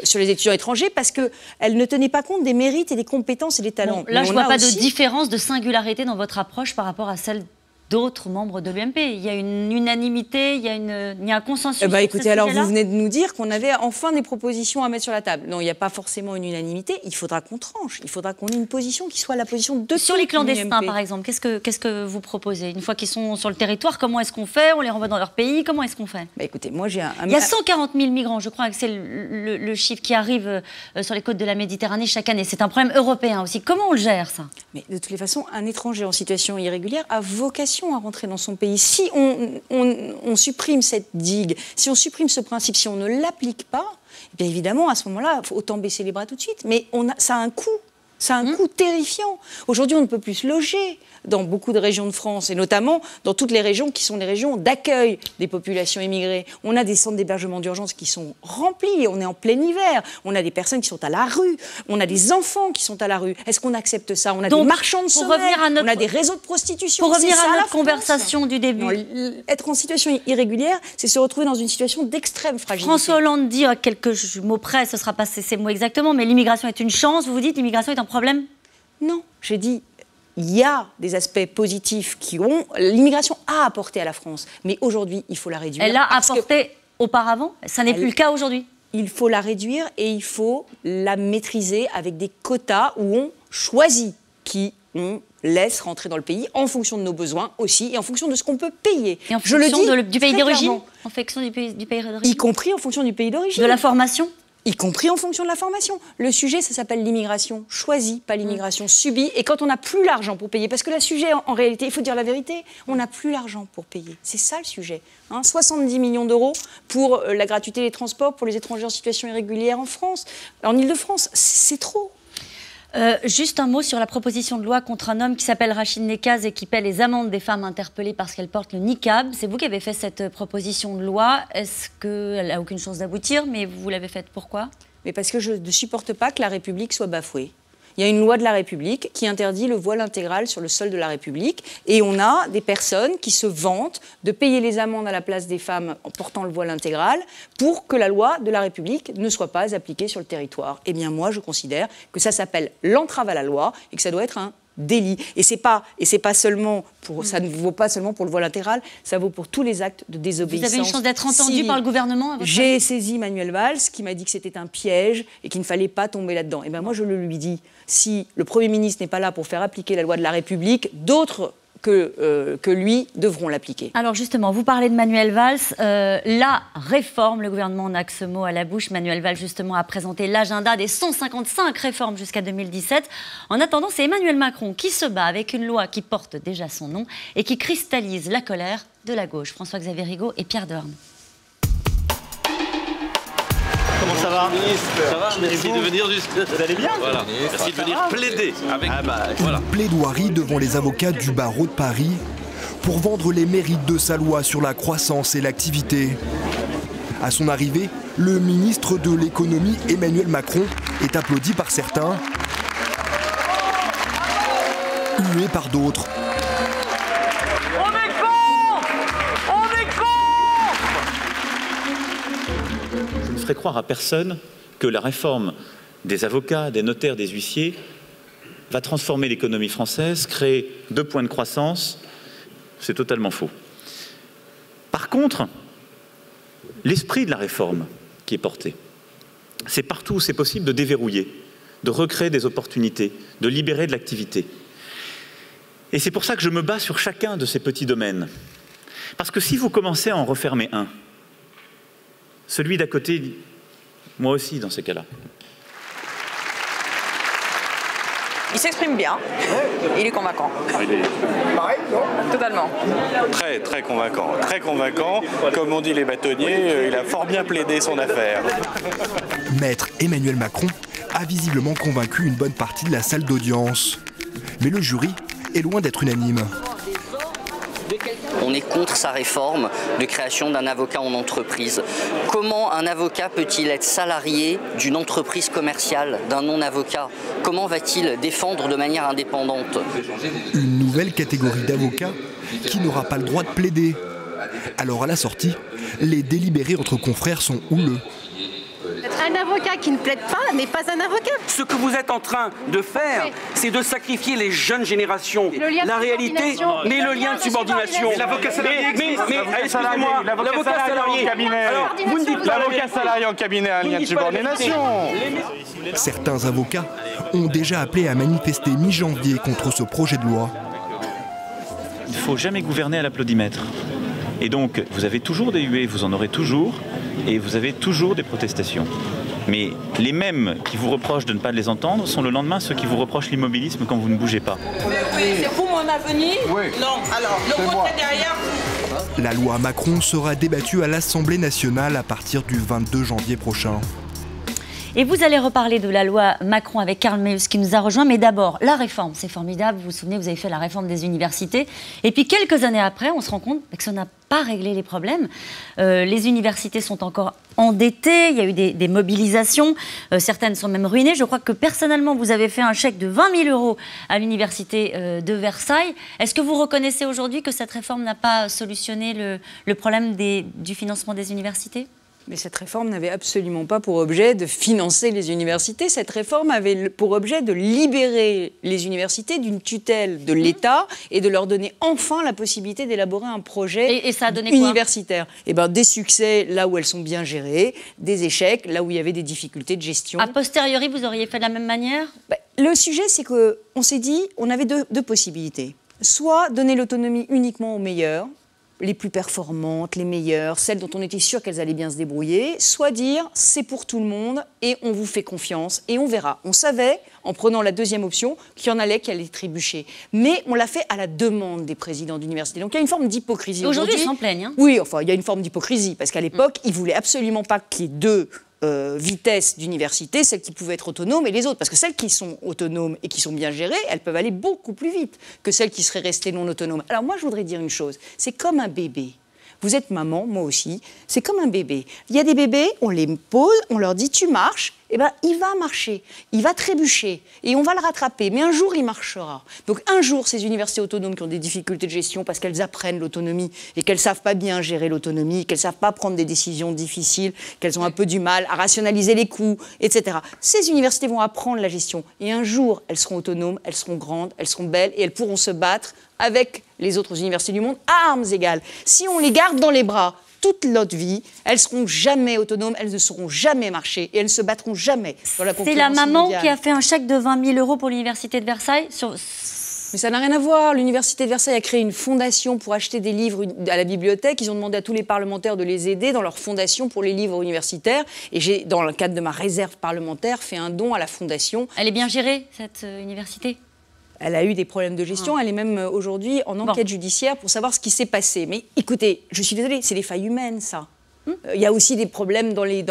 sur les étudiants étrangers parce que elle ne tenait pas compte des mérites et des compétences et des talents. Là, je ne vois pas de différence, de singularité dans votre approche par rapport à celle d'autres membres de l'UMP. Il y a une unanimité, il y a un consensus. Écoutez, alors vous venez de nous dire qu'on avait enfin des propositions à mettre sur la table. Non, il n'y a pas forcément une unanimité. Il faudra qu'on tranche. Il faudra qu'on ait une position qui soit la position de sur les clandestins, par exemple. Qu'est-ce que vous proposez? Une fois qu'ils sont sur le territoire, comment est-ce qu'on fait? On les renvoie dans leur pays? Comment est-ce qu'on fait? Écoutez, moi j'ai il y a 140 000 migrants, je crois que c'est le chiffre qui arrive sur les côtes de la Méditerranée chaque année. C'est un problème européen aussi. Comment on le gère, ça? Mais de toutes les façons, un étranger en situation irrégulière a vocation à rentrer dans son pays. Si on supprime cette digue, si on supprime ce principe, si on ne l'applique pas, bien évidemment, à ce moment-là, autant baisser les bras tout de suite. Mais ça a un coût. Ça a un coût terrifiant. Aujourd'hui, on ne peut plus se loger dans beaucoup de régions de France, et notamment dans toutes les régions qui sont les régions d'accueil des populations immigrées. On a des centres d'hébergement d'urgence qui sont remplis, on est en plein hiver, on a des personnes qui sont à la rue, on a des enfants qui sont à la rue. Est-ce qu'on accepte ça? On a des marchands de sommeil, on a des réseaux de prostitution. Pour revenir à notre conversation du début. Non, être en situation irrégulière, c'est se retrouver dans une situation d'extrême fragilité. François Hollande dit à quelques mots près, ce ne sera pas ces mots exactement, mais l'immigration est une chance. Vous vous dites l'immigration est un problème? Non, j'ai dit il y a des aspects positifs qui ont... L'immigration a apporté à la France, mais aujourd'hui, il faut la réduire. Elle a apporté auparavant? Ça n'est plus le cas aujourd'hui? Il faut la réduire et il faut la maîtriser avec des quotas où on choisit qui on laisse rentrer dans le pays en fonction de nos besoins aussi et en fonction de ce qu'on peut payer. Et en fonction du pays d'origine? En fonction du pays d'origine? Y compris en fonction du pays d'origine. De la formation? Y compris en fonction de la formation. Le sujet, ça s'appelle l'immigration choisie, pas l'immigration subie. Et quand on n'a plus l'argent pour payer, parce que le sujet, en réalité, il faut dire la vérité, on n'a plus l'argent pour payer. C'est ça le sujet. 70 millions d'euros pour la gratuité des transports pour les étrangers en situation irrégulière en France. En Ile-de-France, c'est trop. Juste un mot sur la proposition de loi contre un homme qui s'appelle Rachid Nekaz et qui paie les amendes des femmes interpellées parce qu'elles portent le niqab. C'est vous qui avez fait cette proposition de loi. Est-ce qu'elle n'a aucune chance d'aboutir? Mais vous l'avez faite pourquoi? Mais parce que je ne supporte pas que la République soit bafouée. Il y a une loi de la République qui interdit le voile intégral sur le sol de la République. Et on a des personnes qui se vantent de payer les amendes à la place des femmes en portant le voile intégral pour que la loi de la République ne soit pas appliquée sur le territoire. Eh bien, moi, je considère que ça s'appelle l'entrave à la loi et que ça doit être un délit. Et c'est pas seulement pour, ça ne vaut pas seulement pour le voile intégral, ça vaut pour tous les actes de désobéissance. Vous avez une chance d'être entendu par le gouvernement? J'ai saisi Manuel Valls qui m'a dit que c'était un piège et qu'il ne fallait pas tomber là-dedans. Et bien moi je le lui dis, si le Premier ministre n'est pas là pour faire appliquer la loi de la République, d'autres que lui devront l'appliquer. Alors justement, vous parlez de Manuel Valls. La réforme, le gouvernement n'a que ce mot à la bouche. Manuel Valls justement a présenté l'agenda des 155 réformes jusqu'à 2017. En attendant, c'est Emmanuel Macron qui se bat avec une loi qui porte déjà son nom et qui cristallise la colère de la gauche. François-Xavier Rigaud et Pierre Deorme. Comment ça va? Ça va, merci de venir vous allez bien? Voilà. Merci de venir plaider avec voilà. Une plaidoirie devant les avocats du barreau de Paris pour vendre les mérites de sa loi sur la croissance et l'activité. À son arrivée, le ministre de l'économie Emmanuel Macron est applaudi par certains, hué par d'autres. Je ne ferai croire à personne que la réforme des avocats, des notaires, des huissiers va transformer l'économie française, créer 2 points de croissance. C'est totalement faux. Par contre, l'esprit de la réforme qui est porté, c'est partout où c'est possible de déverrouiller, de recréer des opportunités, de libérer de l'activité. Et c'est pour ça que je me bats sur chacun de ces petits domaines. Parce que si vous commencez à en refermer un, celui d'à côté, moi aussi dans ces cas-là. Il s'exprime bien, il est convaincant. Pareil, non? Totalement. Très, très convaincant. Très convaincant. Comme on dit les bâtonniers, il a fort bien plaidé son affaire. Maître Emmanuel Macron a visiblement convaincu une bonne partie de la salle d'audience. Mais le jury est loin d'être unanime. On est contre sa réforme de création d'un avocat en entreprise. Comment un avocat peut-il être salarié d'une entreprise commerciale, d'un non-avocat? Comment va-t-il défendre de manière indépendante? Une nouvelle catégorie d'avocats qui n'aura pas le droit de plaider. Alors à la sortie, les délibérés entre confrères sont houleux. Un avocat qui ne plaide pas n'est pas un avocat. Ce que vous êtes en train de faire, c'est de sacrifier les jeunes générations. La réalité, mais le lien de subordination. L'avocat salarié, excusez-moi, l'avocat salarié en cabinet. Alors, vous ne dites pas l'avocat salarié en cabinet a un lien de subordination. Certains avocats ont déjà appelé à manifester mi-janvier contre ce projet de loi. Il ne faut jamais gouverner à l'applaudimètre. Et donc, vous avez toujours des huées, vous en aurez toujours, et vous avez toujours des protestations. Mais les mêmes qui vous reprochent de ne pas les entendre sont le lendemain ceux qui vous reprochent l'immobilisme quand vous ne bougez pas. Oui, c'est vous mon avenir? Oui. Non, alors, le côté derrière. La loi Macron sera débattue à l'Assemblée nationale à partir du 22 janvier prochain. Et vous allez reparler de la loi Macron avec Karl Meus qui nous a rejoint. Mais d'abord, la réforme, c'est formidable. Vous vous souvenez, vous avez fait la réforme des universités. Et puis quelques années après, on se rend compte que ça n'a pas réglé les problèmes. Les universités sont encore endettées. Il y a eu des mobilisations. Certaines sont même ruinées. Je crois que personnellement, vous avez fait un chèque de 20 000 € à l'université de Versailles. Est-ce que vous reconnaissez aujourd'hui que cette réforme n'a pas solutionné le problème du financement des universités ? Mais cette réforme n'avait absolument pas pour objet de financer les universités. Cette réforme avait pour objet de libérer les universités d'une tutelle de l'État et de leur donner enfin la possibilité d'élaborer un projet et ça a donné universitaire. Eh ben, des succès là où elles sont bien gérées, des échecs là où il y avait des difficultés de gestion. A posteriori, vous auriez fait de la même manière ? Le sujet, c'est qu'on s'est dit, on avait deux possibilités. Soit donner l'autonomie uniquement aux meilleurs, les plus performantes, les meilleures, celles dont on était sûr qu'elles allaient bien se débrouiller, soit dire c'est pour tout le monde et on vous fait confiance et on verra. On savait, en prenant la deuxième option, qu'il y en allait qui allaient trébucher. Mais on l'a fait à la demande des présidents d'université. Donc il y a une forme d'hypocrisie. Aujourd'hui, ils s'en plaignent. Hein. Oui, enfin, il y a une forme d'hypocrisie, parce qu'à l'époque, ils ne voulaient absolument pas qu'il y ait deux vitesses d'université, celles qui pouvaient être autonomes et les autres. Parce que celles qui sont autonomes et qui sont bien gérées, elles peuvent aller beaucoup plus vite que celles qui seraient restées non autonomes. Alors moi, je voudrais dire une chose, c'est comme un bébé. Vous êtes maman, moi aussi, c'est comme un bébé. Il y a des bébés, on les pose, on leur dit « tu marches », eh ben, il va marcher, il va trébucher et on va le rattraper. Mais un jour, il marchera. Donc un jour, ces universités autonomes qui ont des difficultés de gestion parce qu'elles apprennent l'autonomie et qu'elles ne savent pas bien gérer l'autonomie, qu'elles ne savent pas prendre des décisions difficiles, qu'elles ont un peu du mal à rationaliser les coûts, etc. Ces universités vont apprendre la gestion. Et un jour, elles seront autonomes, elles seront grandes, elles seront belles et elles pourront se battre avec les autres universités du monde à armes égales. Si on les garde dans les bras toute notre vie, elles ne seront jamais autonomes, elles ne sauront jamais marcher et elles ne se battront jamais dans la concurrence mondiale. C'est la maman qui a fait un chèque de 20 000 € pour l'université de Versailles Mais ça n'a rien à voir. L'université de Versailles a créé une fondation pour acheter des livres à la bibliothèque. Ils ont demandé à tous les parlementaires de les aider dans leur fondation pour les livres universitaires. Et j'ai, dans le cadre de ma réserve parlementaire, fait un don à la fondation. Elle est bien gérée, cette université ? Elle a eu des problèmes de gestion. Elle est même aujourd'hui en enquête judiciaire pour savoir ce qui s'est passé. Mais écoutez, je suis désolée, c'est des failles humaines, ça. Il y a aussi des problèmes dans les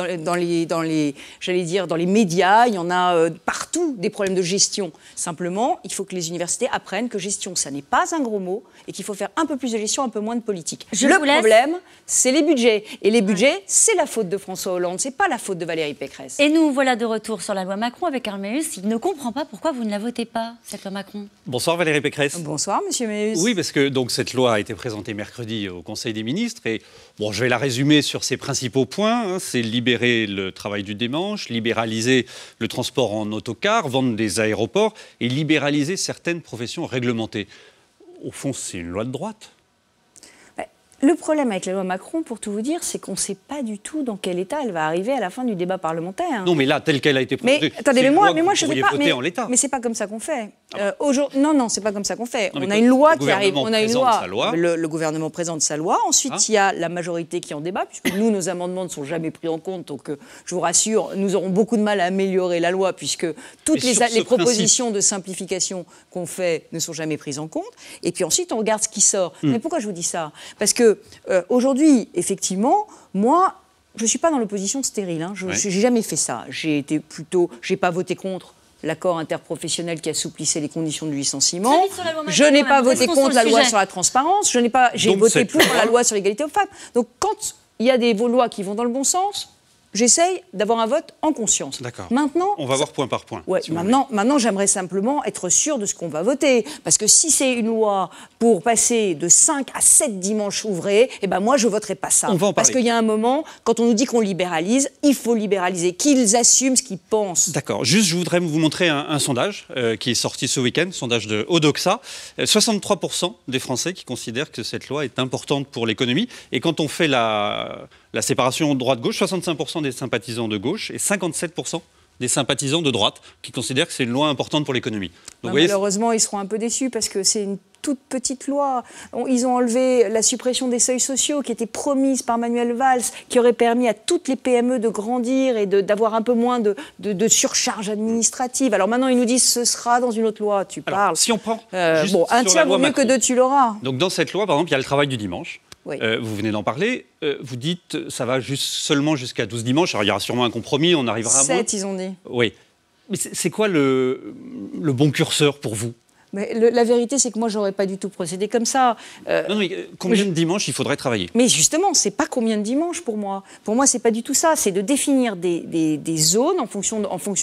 médias, il y en a partout des problèmes de gestion. Simplement, il faut que les universités apprennent que gestion, ça n'est pas un gros mot et qu'il faut faire un peu plus de gestion, un peu moins de politique. Le problème, c'est les budgets. Et les budgets, c'est la faute de François Hollande, c'est pas la faute de Valérie Pécresse. Et nous voilà de retour sur la loi Macron avec Karl Meus. Il ne comprend pas pourquoi vous ne la votez pas, cette loi Macron. Bonsoir Valérie Pécresse. Bonsoir Monsieur Meus. Oui, parce que donc, cette loi a été présentée mercredi au Conseil des ministres et bon, je vais la résumer sur ses principaux points, c'est libérer le travail du dimanche, libéraliser le transport en autocar, vendre des aéroports et libéraliser certaines professions réglementées. Au fond, c'est une loi de droite. Le problème avec la loi Macron, pour tout vous dire, c'est qu'on ne sait pas du tout dans quel état elle va arriver à la fin du débat parlementaire. Non, mais là, telle qu'elle a été présentée, mais attendez, mais moi je ne sais pas. Mais c'est pas comme ça qu'on fait. Non, c'est pas comme ça qu'on fait. On a une loi qui arrive. On a une loi. Le gouvernement présente sa loi. Ensuite, il y a la majorité qui en débat, puisque nous, nos amendements ne sont jamais pris en compte. Donc, je vous rassure, nous aurons beaucoup de mal à améliorer la loi, puisque toutes les propositions de simplification qu'on fait ne sont jamais prises en compte. Et puis ensuite, on regarde ce qui sort. Mais pourquoi je vous dis ça ? Parce que aujourd'hui, effectivement, moi, je ne suis pas dans l'opposition stérile. Je n'ai jamais fait ça. J'ai pas voté contre l'accord interprofessionnel qui assouplissait les conditions de licenciement. Je n'ai pas voté contre la loi sur la transparence. J'ai voté pour la loi sur l'égalité aux femmes. Donc, quand il y a des lois qui vont dans le bon sens, j'essaye d'avoir un vote en conscience. D'accord. Maintenant, on va voir point par point. Ouais, si maintenant, j'aimerais simplement être sûr de ce qu'on va voter. Parce que si c'est une loi pour passer de 5 à 7 dimanches ouvrés, eh ben moi, je ne voterai pas ça. On va en parler. Parce qu'il y a un moment, quand on nous dit qu'on libéralise, il faut libéraliser. Qu'ils assument ce qu'ils pensent. D'accord. Juste, je voudrais vous montrer un sondage qui est sorti ce week-end, sondage de Odoxa. 63% des Français qui considèrent que cette loi est importante pour l'économie. Et quand on fait la séparation droite-gauche, 65% des sympathisants de gauche et 57% des sympathisants de droite qui considèrent que c'est une loi importante pour l'économie. Donc, malheureusement, ils seront un peu déçus parce que c'est une toute petite loi. Ils ont enlevé la suppression des seuils sociaux qui était promise par Manuel Valls, qui aurait permis à toutes les PME de grandir et d'avoir un peu moins de surcharge administrative. Alors maintenant, ils nous disent ce sera dans une autre loi. Tu parles. Si on prend un tiers vaut mieux que deux, tu l'auras. Donc dans cette loi, par exemple, il y a le travail du dimanche. Oui. Vous venez d'en parler. Vous dites ça va seulement jusqu'à 12 dimanches. Alors il y aura sûrement un compromis, on arrivera à moins. 7, ils ont dit. Oui. Mais c'est quoi le bon curseur pour vous? Mais la vérité, c'est que moi, j'aurais pas du tout procédé comme ça. Non, mais combien de dimanches il faudrait travailler? Mais justement, c'est pas combien de dimanches pour moi. Pour moi, c'est pas du tout ça. C'est de définir des zones en fonction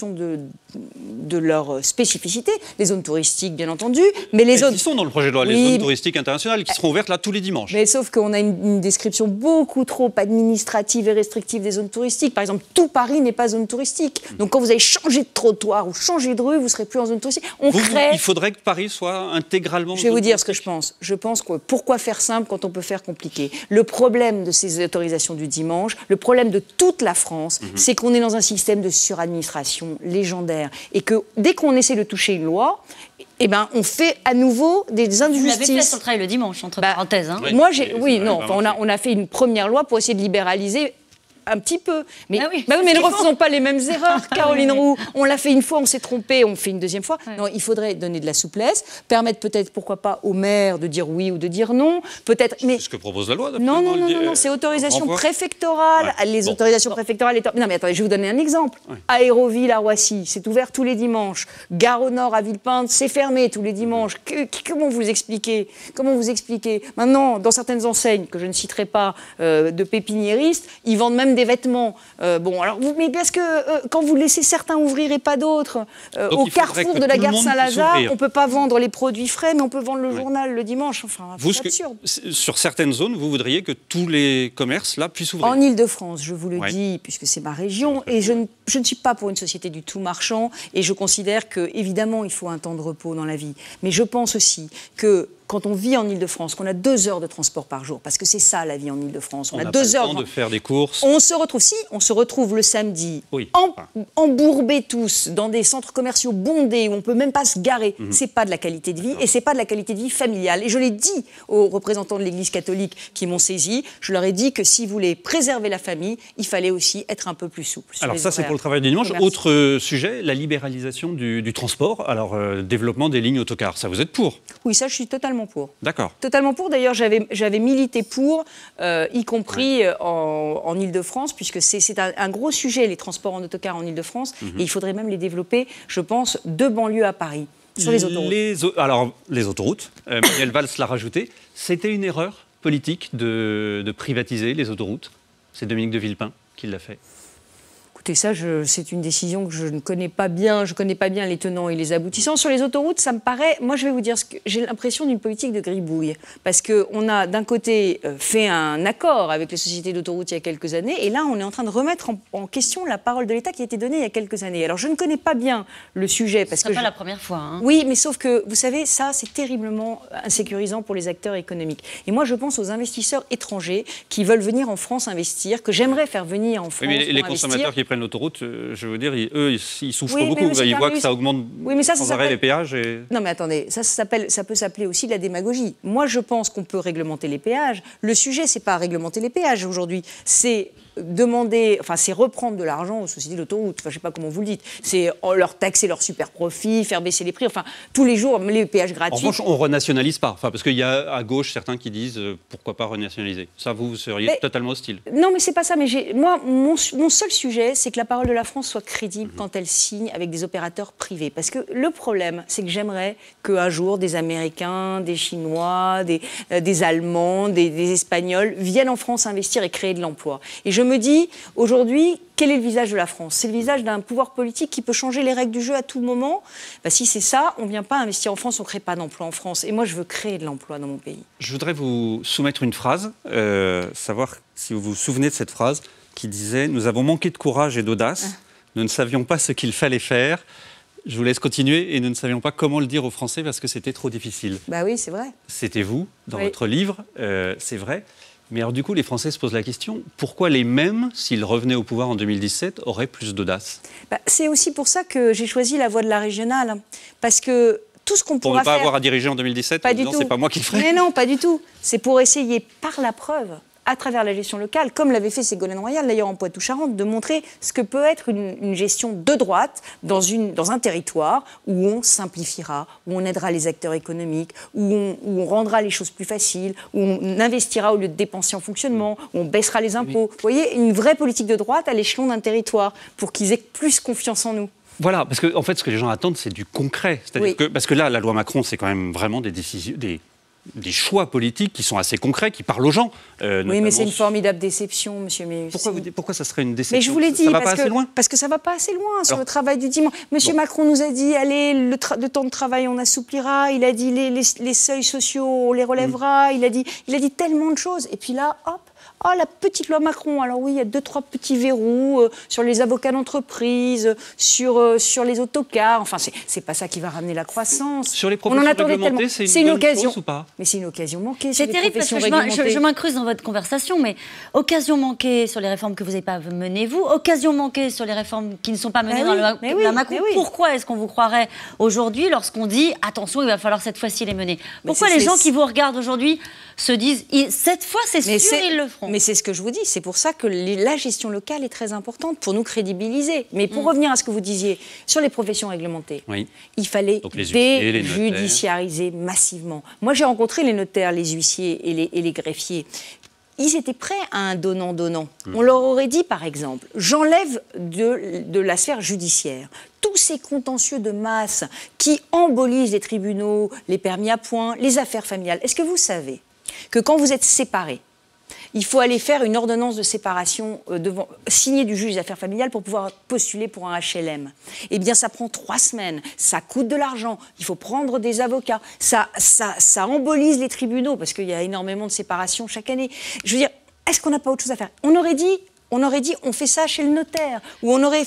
de leur spécificité. Les zones touristiques, bien entendu, mais les zones... Qui sont dans le projet de loi, les zones touristiques internationales, qui seront ouvertes là tous les dimanches. Mais sauf qu'on a une description beaucoup trop administrative et restrictive des zones touristiques. Par exemple, tout Paris n'est pas zone touristique. Donc quand vous avez changé de trottoir ou changé de rue, vous serez plus en zone touristique. Il faudrait que Paris soit intégralement... Je vais vous dire ce que je pense. Je pense que pourquoi faire simple quand on peut faire compliqué? Le problème de ces autorisations du dimanche, le problème de toute la France, c'est qu'on est dans un système de suradministration légendaire. Et que dès qu'on essaie de toucher une loi, eh ben, on fait à nouveau des injustices. Vous l'avez fait sur le travail le dimanche, entre parenthèses. Hein. Moi, on a fait une première loi pour essayer de libéraliser un petit peu. Mais, mais ne refaisons pas les mêmes erreurs, Caroline Roux. On l'a fait une fois, on s'est trompé, on fait une deuxième fois. Ouais. Non, il faudrait donner de la souplesse, permettre peut-être, pourquoi pas, aux maires de dire oui ou de dire non. Peut-être. Mais c'est ce que propose la loi. Non, c'est autorisation préfectorale. Ouais. Les autorisations préfectorales. Non, mais attendez, je vais vous donner un exemple. Ouais. Aéroville à Roissy, c'est ouvert tous les dimanches. Gare au Nord à Villepinte, c'est fermé tous les dimanches. Comment vous expliquez? Maintenant, dans certaines enseignes que je ne citerai pas de pépiniéristes, ils vendent même des vêtements. Mais parce que quand vous laissez certains ouvrir et pas d'autres, au carrefour de la gare Saint-Lazare, on ne peut pas vendre les produits frais, mais on peut vendre le journal le dimanche. Enfin, c'est absurde. Sur certaines zones, vous voudriez que tous les commerces là puissent ouvrir? En Ile-de-France, je vous le dis, puisque c'est ma région, et je ne suis pas pour une société du tout marchand, et je considère que, évidemment, il faut un temps de repos dans la vie. Mais je pense aussi que quand on vit en Ile-de-France, qu'on a 2 heures de transport par jour, parce que c'est ça la vie en Ile-de-France. On a 2 heures de faire des courses. On se retrouve le samedi, embourbés tous dans des centres commerciaux bondés où on peut même pas se garer. C'est pas de la qualité de vie et c'est pas de la qualité de vie familiale. Et je l'ai dit aux représentants de l'Église catholique qui m'ont saisi. Je leur ai dit que si vous voulez préserver la famille, il fallait aussi être un peu plus souple. Alors ça, c'est pour le travail du dimanche. Autre sujet, la libéralisation du transport. Alors développement des lignes autocars. Ça, vous êtes pour? Oui, ça, je suis totalement pour. D'accord. Totalement pour. D'ailleurs, j'avais milité pour, y compris en Ile-de-France, puisque c'est un gros sujet, les transports en autocar en Ile-de-France, et il faudrait même les développer, je pense, de banlieue à Paris, sur les autoroutes. Alors, les autoroutes, Manuel Valls l'a rajouté, c'était une erreur politique de privatiser les autoroutes. C'est Dominique de Villepin qui l'a fait. Écoutez, ça, c'est une décision que je ne connais pas bien. Je ne connais pas bien les tenants et les aboutissants. Sur les autoroutes, ça me paraît... Moi, je vais vous dire, j'ai l'impression d'une politique de gribouille. Parce qu'on a, d'un côté, fait un accord avec les sociétés d'autoroutes il y a quelques années. Et là, on est en train de remettre en question la parole de l'État qui a été donnée il y a quelques années. Alors, je ne connais pas bien le sujet. Parce que c'est pas la première fois. Hein. Oui, mais sauf que, vous savez, ça, c'est terriblement insécurisant pour les acteurs économiques. Et moi, je pense aux investisseurs étrangers qui veulent venir en France investir, que j'aimerais faire venir en France pour investir. Les consommateurs qui prennent l'autoroute, je veux dire, eux, ils souffrent beaucoup. Ils voient que ça augmente sans arrêt les péages. Non, mais attendez, ça peut s'appeler aussi de la démagogie. Moi, je pense qu'on peut réglementer les péages. Le sujet, c'est pas réglementer les péages aujourd'hui, c'est c'est reprendre de l'argent aux sociétés d'autoroute. Enfin, je ne sais pas comment vous le dites. C'est leur taxer leur super profit, faire baisser les prix. Enfin, tous les jours, les péages gratuits. En revanche, on ne renationalise pas. Enfin, parce qu'il y a à gauche certains qui disent pourquoi pas renationaliser. Ça, vous seriez totalement hostile. Non, mais c'est pas ça. Mais moi, mon seul sujet, c'est que la parole de la France soit crédible quand elle signe avec des opérateurs privés. Parce que le problème, c'est que j'aimerais qu'un jour, des Américains, des Chinois, des Allemands, des Espagnols viennent en France investir et créer de l'emploi. Et je me dis, aujourd'hui, quel est le visage de la France? C'est le visage d'un pouvoir politique qui peut changer les règles du jeu à tout moment. Si c'est ça, on ne vient pas investir en France, on ne crée pas d'emploi en France. Et moi, je veux créer de l'emploi dans mon pays. Je voudrais vous soumettre une phrase, savoir si vous vous souvenez de cette phrase qui disait « Nous avons manqué de courage et d'audace, nous ne savions pas ce qu'il fallait faire ». Je vous laisse continuer et nous ne savions pas comment le dire aux Français parce que c'était trop difficile. Bah oui, c'est vrai. C'était vous, dans votre livre, c'est vrai. Mais alors du coup, les Français se posent la question, pourquoi les mêmes, s'ils revenaient au pouvoir en 2017, auraient plus d'audace? C'est aussi pour ça que j'ai choisi la voie de la régionale. Parce que tout ce qu'on pourra faire... Pour ne pas avoir à diriger en 2017, pas du tout. C'est pas moi qui le ferai. Mais non, pas du tout. C'est pour essayer, par la preuve, à travers la gestion locale, comme l'avait fait Ségolène Royal, d'ailleurs en Poitou-Charentes, de montrer ce que peut être une gestion de droite dans un territoire où on simplifiera, où on aidera les acteurs économiques, où on rendra les choses plus faciles, où on investira au lieu de dépenser en fonctionnement, où on baissera les impôts. Vous voyez, une vraie politique de droite à l'échelon d'un territoire pour qu'ils aient plus confiance en nous. Voilà, parce que en fait, ce que les gens attendent, c'est du concret. C'est-à-dire que, parce que là, la loi Macron, c'est quand même vraiment des décisions, des choix politiques qui sont assez concrets, qui parlent aux gens. Oui, mais c'est une formidable déception, Monsieur Méus. Pourquoi ça serait une déception? Mais je vous l'ai dit, ça va pas assez loin. Parce que ça ne va pas assez loin sur le travail du dimanche. Monsieur Macron nous a dit, allez, le temps de travail, on assouplira. Il a dit, les seuils sociaux, on les relèvera. Il a dit tellement de choses. Et puis là, hop, oh, la petite loi Macron. Alors oui, il y a 2-3 petits verrous sur les avocats d'entreprise, sur les autocars. Enfin, c'est pas ça qui va ramener la croissance. Sur les professions réglementées, c'est une bonne chose ou pas? Mais c'est une occasion manquée. C'est terrible parce que je m'incruse dans votre conversation, mais occasion manquée sur les réformes que vous n'avez pas menées, vous, occasion manquée sur les réformes qui ne sont pas menées dans la Macron. Pourquoi est-ce qu'on vous croirait aujourd'hui lorsqu'on dit attention, il va falloir cette fois-ci les mener? Pourquoi les gens qui vous regardent aujourd'hui se disent cette fois c'est sûr ils le feront? Mais c'est ce que je vous dis, c'est pour ça que la gestion locale est très importante pour nous crédibiliser. Mais pour revenir à ce que vous disiez sur les professions réglementées, il fallait déjudiciariser massivement. Moi j'ai rencontré les notaires, les huissiers et les greffiers. Ils étaient prêts à un donnant-donnant. On leur aurait dit, par exemple, j'enlève de la sphère judiciaire tous ces contentieux de masse qui embolisent les tribunaux, les permis à points, les affaires familiales. Est-ce que vous savez que quand vous êtes séparés, il faut aller faire une ordonnance de séparation signée du juge des affaires familiales pour pouvoir postuler pour un HLM. Eh bien, ça prend 3 semaines, ça coûte de l'argent, il faut prendre des avocats, ça embolise les tribunaux parce qu'il y a énormément de séparations chaque année. Je veux dire, est-ce qu'on n'a pas autre chose à faire? On aurait dit, on fait ça chez le notaire, ou on aurait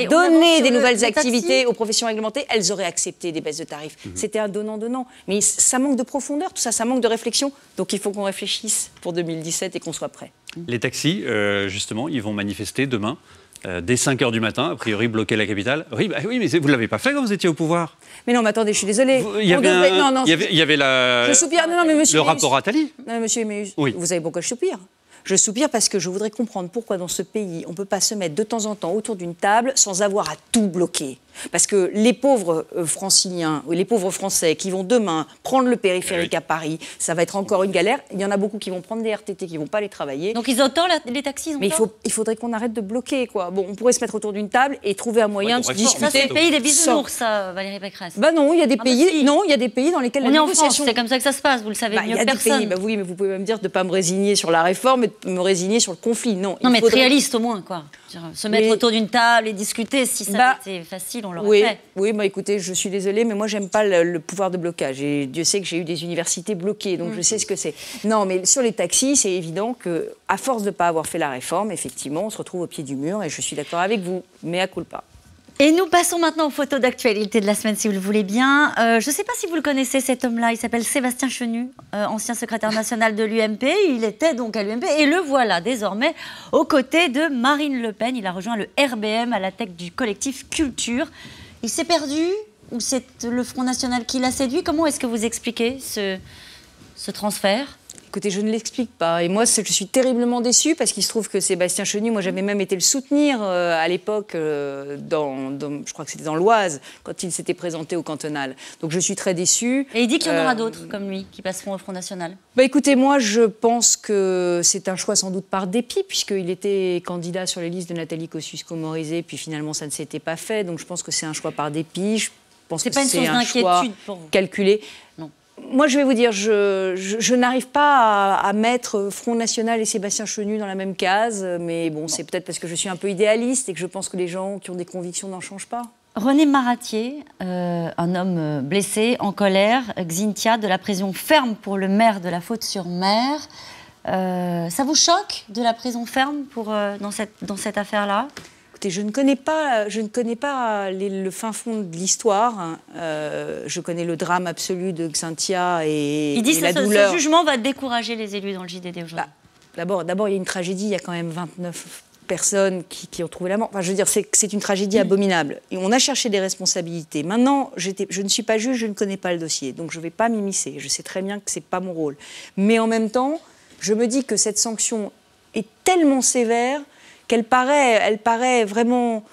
donné des nouvelles activités aux professions réglementées, elles auraient accepté des baisses de tarifs. C'était un donnant-donnant. Mais ça manque de profondeur, tout ça, ça manque de réflexion. Donc il faut qu'on réfléchisse pour 2017 et qu'on soit prêt. Les taxis, justement, ils vont manifester demain. Dès 5h du matin, a priori bloquer la capitale. Oui, mais vous ne l'avez pas fait quand vous étiez au pouvoir. Mais non, mais attendez, je suis désolée. Il y avait le rapport Attali. Non, monsieur Méus, vous savez pourquoi je soupire? Je soupire parce que je voudrais comprendre pourquoi dans ce pays, on ne peut pas se mettre de temps en temps autour d'une table sans avoir à tout bloquer. Parce que les pauvres franciliens, ou les pauvres Français qui vont demain prendre le périphérique à Paris, ça va être encore une galère. Il y en a beaucoup qui vont prendre des RTT, qui ne vont pas les travailler. Donc ils ont tort, les taxis, Mais il faudrait qu'on arrête de bloquer, quoi. Bon, on pourrait se mettre autour d'une table et trouver un moyen de discuter. Ça, c'est le pays des bisounours, ça, Valérie Pécresse. Bah non, il y a des pays. Non, il y a des pays dans lesquels on est en France, c'est comme ça que ça se passe. Vous le savez mieux que personne. Oui, mais vous pouvez me dire de ne pas me résigner sur la réforme et de me résigner sur le conflit. Non, mais être réaliste au moins, quoi. Se mettre autour d'une table et discuter, si ça avait été facile, on l'aurait fait. Oui, écoutez, je suis désolée, mais moi, j'aime pas le pouvoir de blocage. Et Dieu sait que j'ai eu des universités bloquées, donc je sais ce que c'est. Non, mais sur les taxis, c'est évident qu'à force de ne pas avoir fait la réforme, effectivement, on se retrouve au pied du mur, et je suis d'accord avec vous, mea culpa. Et nous passons maintenant aux photos d'actualité de la semaine, si vous le voulez bien. Je ne sais pas si vous le connaissez, cet homme-là. Il s'appelle Sébastien Chenu, ancien secrétaire national de l'UMP. Il était donc à l'UMP et le voilà désormais aux côtés de Marine Le Pen. Il a rejoint le RBM à la tête du collectif Culture. Il s'est perdu ou c'est le Front National qui l'a séduit? Comment est-ce que vous expliquez ce transfert? Écoutez, je ne l'explique pas. Et moi, je suis terriblement déçue parce qu'il se trouve que Sébastien Chenu, moi, j'avais même été le soutenir à l'époque, je crois que c'était dans l'Oise, quand il s'était présenté au cantonal. Donc, je suis très déçue. Et il dit qu'il y en aura d'autres comme lui qui passeront au Front National. Écoutez, moi, je pense que c'est un choix sans doute par dépit, puisqu'il était candidat sur les listes de Nathalie Kosciusko-Morizet, puis finalement, ça ne s'était pas fait. Donc, je pense que c'est un choix par dépit. Je pense que c'est un choix calculé. Non. Moi, je vais vous dire, je n'arrive pas à mettre Front National et Sébastien Chenu dans la même case, mais bon, c'est peut-être parce que je suis un peu idéaliste et que je pense que les gens qui ont des convictions n'en changent pas. René Maratier, un homme blessé, en colère, Xynthia, de la prison ferme pour le maire de la Faute-sur-Mer. Ça vous choque de la prison ferme dans cette affaire-là ? Écoutez, je ne connais pas le fin fond de l'histoire. Je connais le drame absolu de Xynthia et la douleur. Ce jugement va décourager les élus dans le JDD aujourd'hui. D'abord, il y a une tragédie. Il y a quand même 29 personnes qui ont trouvé la mort. Enfin, je veux dire, c'est une tragédie abominable. Et on a cherché des responsabilités. Maintenant, je ne suis pas juge, je ne connais pas le dossier. Donc, je ne vais pas m'immiscer. Je sais très bien que ce n'est pas mon rôle. Mais en même temps, je me dis que cette sanction est tellement sévère qu'elle paraît vraiment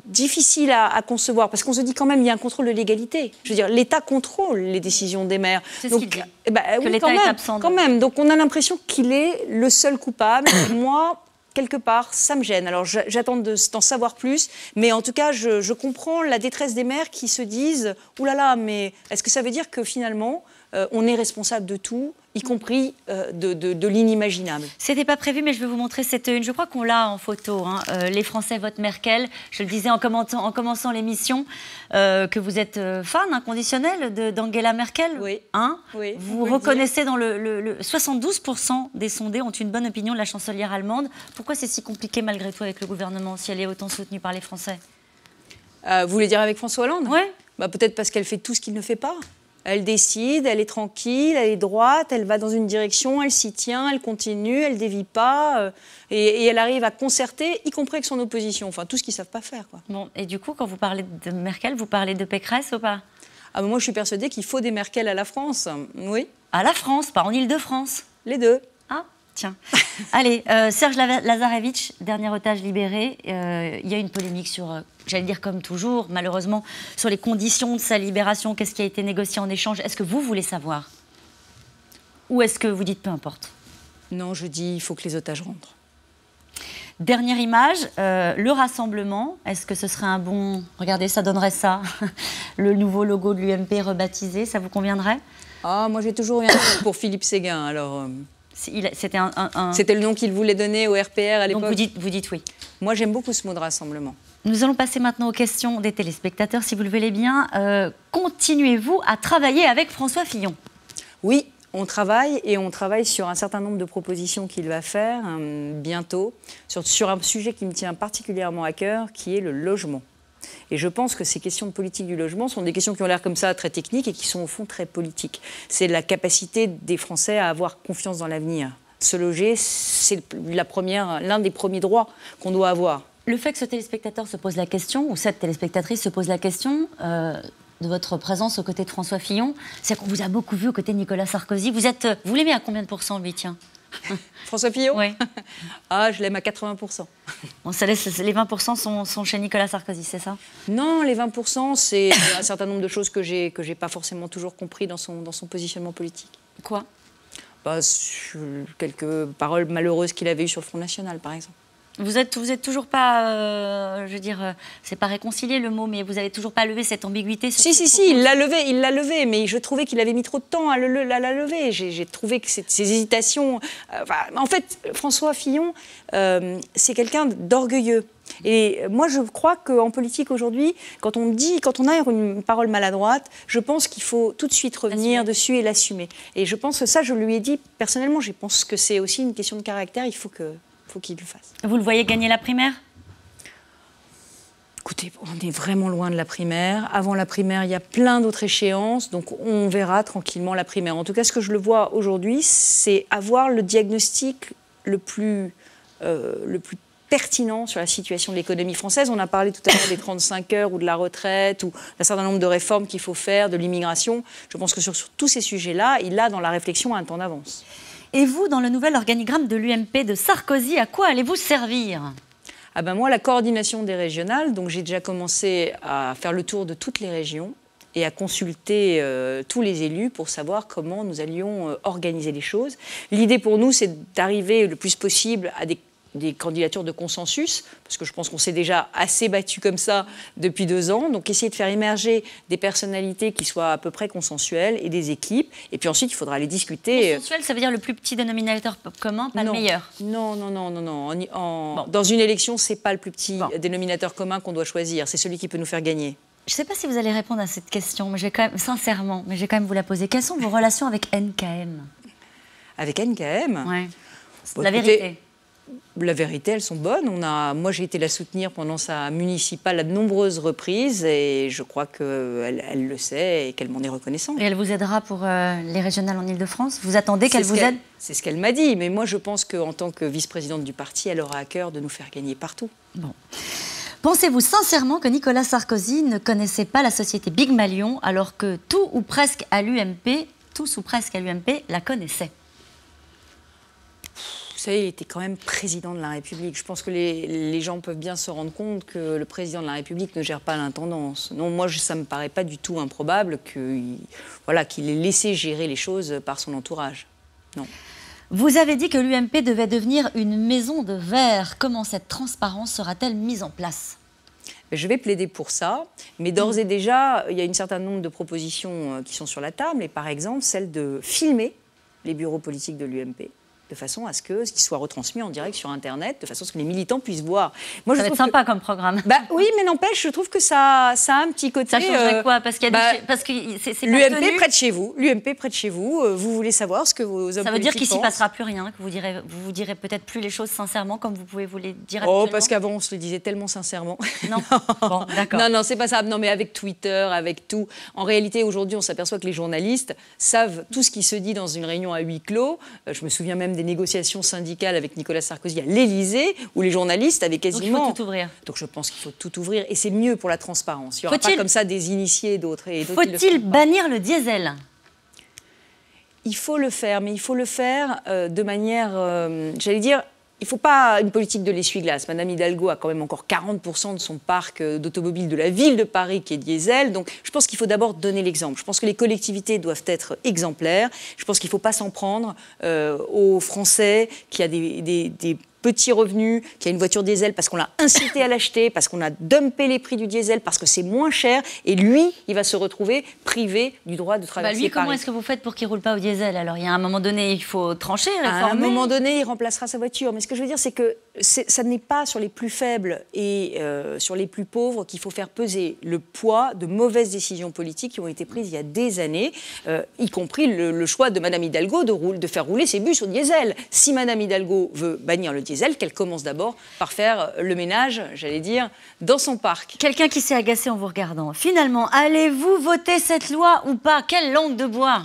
difficile à concevoir, parce qu'on se dit quand même il y a un contrôle de légalité. Je veux dire, l'État contrôle les décisions des maires. C'est ce qu'il dit. Que l'État est absent. Quand même. Donc on a l'impression qu'il est le seul coupable. Moi, quelque part, ça me gêne. Alors j'attends d'en savoir plus, mais en tout cas, je comprends la détresse des maires qui se disent « Ouh là là, mais est-ce que ça veut dire que finalement, on est responsable de tout ?» y compris de l'inimaginable. C'était pas prévu, mais je vais vous montrer cette une. Je crois qu'on l'a en photo. Hein. Les Français votent Merkel. Je le disais en commençant l'émission, que vous êtes fan inconditionnel d'Angela Merkel. Oui. Hein, oui. Vous reconnaissez dans le 72% des sondés ont une bonne opinion de la chancelière allemande. Pourquoi c'est si compliqué malgré tout avec le gouvernement, si elle est autant soutenue par les Français? Vous voulez dire avec François Hollande? Oui. Peut-être parce qu'elle fait tout ce qu'il ne fait pas. Elle décide, elle est tranquille, elle est droite, elle va dans une direction, elle s'y tient, elle continue, elle dévie pas, et elle arrive à concerter, y compris avec son opposition. Enfin, tout ce qu'ils ne savent pas faire, quoi. Bon, et du coup, quand vous parlez de Merkel, vous parlez de Pécresse ou pas? Moi, je suis persuadée qu'il faut des Merkel à la France, oui. À la France, pas en Île-de-France? Les deux. Ah, tiens. Allez, Serge Lazarevitch, dernier otage libéré. Il y a une polémique sur... j'allais dire comme toujours, malheureusement, sur les conditions de sa libération, qu'est-ce qui a été négocié en échange. Est-ce que vous voulez savoir? Ou est-ce que vous dites peu importe? Non, je dis il faut que les otages rentrent. Dernière image, le rassemblement, est-ce que ce serait un bon... Regardez, ça donnerait ça, le nouveau logo de l'UMP rebaptisé, ça vous conviendrait? Ah, moi j'ai toujours eu un truc pour Philippe Séguin, alors... C'était C'était le nom qu'il voulait donner au RPR à l'époque. Donc vous dites oui. Moi j'aime beaucoup ce mot de rassemblement. Nous allons passer maintenant aux questions des téléspectateurs, si vous le voulez bien. Continuez-vous à travailler avec François Fillon? Oui, on travaille sur un certain nombre de propositions qu'il va faire bientôt, sur un sujet qui me tient particulièrement à cœur, qui est le logement. Et je pense que ces questions de politique du logement sont des questions qui ont l'air comme ça très techniques et qui sont au fond très politiques. C'est la capacité des Français à avoir confiance dans l'avenir. Se loger, c'est l'un des premiers droits qu'on doit avoir. Le fait que ce téléspectateur se pose la question, ou cette téléspectatrice se pose la question de votre présence aux côtés de François Fillon, c'est qu'on vous a beaucoup vu aux côtés de Nicolas Sarkozy. Vous l'aimez à combien de pourcents, lui, tiens? François Fillon? Oui. Ah, je l'aime à 80%. Bon, les 20% sont chez Nicolas Sarkozy, c'est ça? Non, les 20%, c'est un certain nombre de choses que j'ai pas forcément toujours compris dans son positionnement politique. Quoi? Quelques paroles malheureuses qu'il avait eues sur le Front National, par exemple. Vous êtes toujours pas, je veux dire, c'est pas réconcilié le mot, mais vous avez toujours pas levé cette ambiguïté. Si, il l'a levé, mais je trouvais qu'il avait mis trop de temps à la lever. J'ai trouvé que ces hésitations... en fait, François Fillon, c'est quelqu'un d'orgueilleux. Et moi, je crois qu'en politique aujourd'hui, quand on a une parole maladroite, je pense qu'il faut tout de suite revenir dessus et l'assumer. Et je pense que ça, je lui ai dit personnellement, je pense que c'est aussi une question de caractère, il faut qu'il le fasse. Vous le voyez gagner la primaire? Écoutez, on est vraiment loin de la primaire. Avant la primaire, il y a plein d'autres échéances, donc on verra tranquillement la primaire. En tout cas, ce que je le vois aujourd'hui, c'est avoir le diagnostic le plus pertinent sur la situation de l'économie française. On a parlé tout à l'heure des 35 heures ou de la retraite ou d'un certain nombre de réformes qu'il faut faire, de l'immigration. Je pense que sur tous ces sujets-là, il a dans la réflexion un temps d'avance. Et vous, dans le nouvel organigramme de l'UMP de Sarkozy, à quoi allez-vous servir? Moi, la coordination des régionales, donc j'ai déjà commencé à faire le tour de toutes les régions et à consulter tous les élus pour savoir comment nous allions organiser les choses. L'idée pour nous, c'est d'arriver le plus possible à des candidatures de consensus, parce que je pense qu'on s'est déjà assez battu comme ça depuis 2 ans. Donc essayer de faire émerger des personnalités qui soient à peu près consensuelles et des équipes. Et puis ensuite, il faudra les discuter. Consensuel, ça veut dire le plus petit dénominateur commun, pas le meilleur? Non. Dans une élection, c'est pas le plus petit dénominateur commun qu'on doit choisir. C'est celui qui peut nous faire gagner. Je ne sais pas si vous allez répondre à cette question, mais sincèrement, mais je vais quand même vous la poser. Quelles sont vos relations avec NKM? Avec NKM? Oui. La vérité. La vérité, elles sont bonnes. Moi, j'ai été la soutenir pendant sa municipale à de nombreuses reprises et je crois qu'elle le sait et qu'elle m'en est reconnaissante. Et elle vous aidera pour les régionales en Ile-de-France? Vous attendez qu'elle vous aide? C'est ce qu'elle m'a dit, mais moi, je pense qu'en tant que vice-présidente du parti, elle aura à cœur de nous faire gagner partout. Bon. Pensez-vous sincèrement que Nicolas Sarkozy ne connaissait pas la société Big Malion alors que tous ou presque à l'UMP la connaissaient? Vous savez, il était quand même président de la République. Je pense que les gens peuvent bien se rendre compte que le président de la République ne gère pas l'intendance. Non, moi, ça ne me paraît pas du tout improbable qu'il ait laissé gérer les choses par son entourage. Non. Vous avez dit que l'UMP devait devenir une maison de verre. Comment cette transparence sera-t-elle mise en place ? Je vais plaider pour ça, mais d'ores et déjà, il y a un certain nombre de propositions qui sont sur la table, et par exemple, celle de filmer les bureaux politiques de l'UMP, de façon à ce qu'ils soient retransmis en direct sur Internet, de façon à ce que les militants puissent voir. Moi, ça va être sympa comme programme. Bah, oui, mais n'empêche, je trouve que ça a un petit côté... Ça changerait quoi? Parce qu'il y a parce que c'est l'UMP près de chez vous. L'UMP près de chez vous. Vous voulez savoir ce que vos hommes politiques pensent. Ça veut dire qu'il s'y passera plus rien, que vous direz peut-être plus les choses sincèrement, comme vous pouvez vous les dire habituellement. Parce qu'avant, on se le disait tellement sincèrement. Non. Bon, d'accord. Non, c'est pas ça. Non, mais avec Twitter, avec tout. En réalité, aujourd'hui, on s'aperçoit que les journalistes savent tout ce qui se dit dans une réunion à huis clos. Je me souviens même des négociations syndicale avec Nicolas Sarkozy à l'Élysée, où les journalistes avaient quasiment... Donc il faut tout ouvrir. Donc je pense qu'il faut tout ouvrir, et c'est mieux pour la transparence. Il n'y aura pas comme ça des initiés et d'autres. Faut-il bannir le diesel? Il faut le faire, mais il faut le faire de manière, j'allais dire... Il ne faut pas une politique de l'essuie-glace. Madame Hidalgo a quand même encore 40% de son parc d'automobiles de la ville de Paris qui est diesel. Donc je pense qu'il faut d'abord donner l'exemple. Je pense que les collectivités doivent être exemplaires. Je pense qu'il ne faut pas s'en prendre aux Français qui a des petits revenus, qui a une voiture diesel parce qu'on l'a incité à l'acheter, parce qu'on a dumpé les prix du diesel, parce que c'est moins cher, et lui, il va se retrouver privé du droit de traverser lui, Paris. comment est-ce que vous faites pour qu'il ne roule pas au diesel? Alors, il y a un moment donné, il faut trancher, réformer. À un moment donné, il remplacera sa voiture. Mais ce que je veux dire, c'est que ça n'est pas sur les plus faibles et sur les plus pauvres qu'il faut faire peser le poids de mauvaises décisions politiques qui ont été prises il y a des années, y compris le choix de Madame Hidalgo de faire rouler ses bus au diesel. Si Madame Hidalgo veut bannir le diesel, qu'elle commence d'abord par faire le ménage, j'allais dire, dans son parc. Quelqu'un qui s'est agacé en vous regardant. Finalement, allez-vous voter cette loi ou pas? Quelle langue de bois?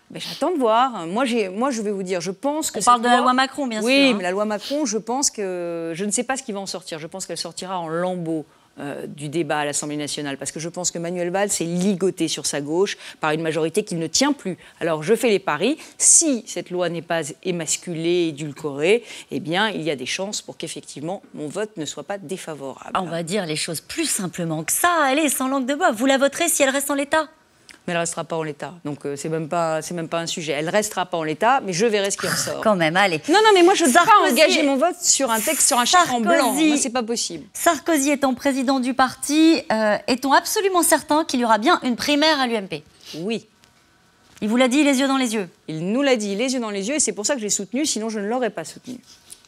Ben, j'attends de voir. Moi, je vais vous dire, je pense que... On parle de la loi Macron, bien sûr. Oui, mais la loi Macron, je pense que... Je ne sais pas ce qui va en sortir. Je pense qu'elle sortira en lambeaux du débat à l'Assemblée nationale, parce que je pense que Manuel Valls s'est ligoté sur sa gauche par une majorité qu'il ne tient plus. Alors, je fais les paris. Si cette loi n'est pas émasculée, édulcorée, eh bien, il y a des chances pour qu'effectivement, mon vote ne soit pas défavorable. On va dire les choses plus simplement que ça. Allez, sans langue de bois. Vous la voterez si elle reste en l'état? Mais elle ne restera pas en l'état. Donc, c'est même pas un sujet. Elle ne restera pas en l'état, mais je verrai ce qui en sort. Quand même, allez. Non, mais moi, je ne peux pas engager mon vote sur un texte, sur un chèque en blanc. Moi, c'est pas possible. Sarkozy étant président du parti, est-on absolument certain qu'il y aura bien une primaire à l'UMP? Oui. Il vous l'a dit les yeux dans les yeux? Il nous l'a dit les yeux dans les yeux, et c'est pour ça que je l'ai soutenu, sinon je ne l'aurais pas soutenu.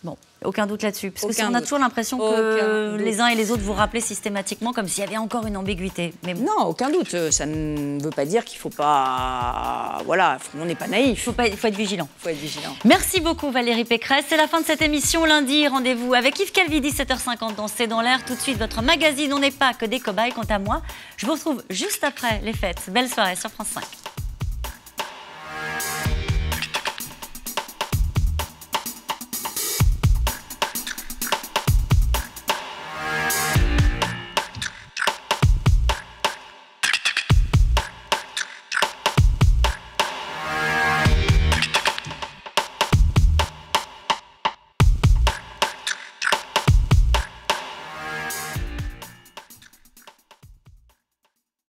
Bon, aucun doute là-dessus. Parce qu'on a toujours l'impression que les uns et les autres vous rappellent systématiquement comme s'il y avait encore une ambiguïté. Mais bon. Non, aucun doute. Ça ne veut pas dire qu'il ne faut pas... Voilà, on n'est pas naïf. Il faut être vigilant. Il faut être vigilant. Merci beaucoup Valérie Pécresse. C'est la fin de cette émission. Lundi, rendez-vous avec Yves Calvi, 17h50 dans C'est dans l'air. Tout de suite, votre magazine On n'est pas que des cobayes. Quant à moi, je vous retrouve juste après les fêtes. Belle soirée sur France 5.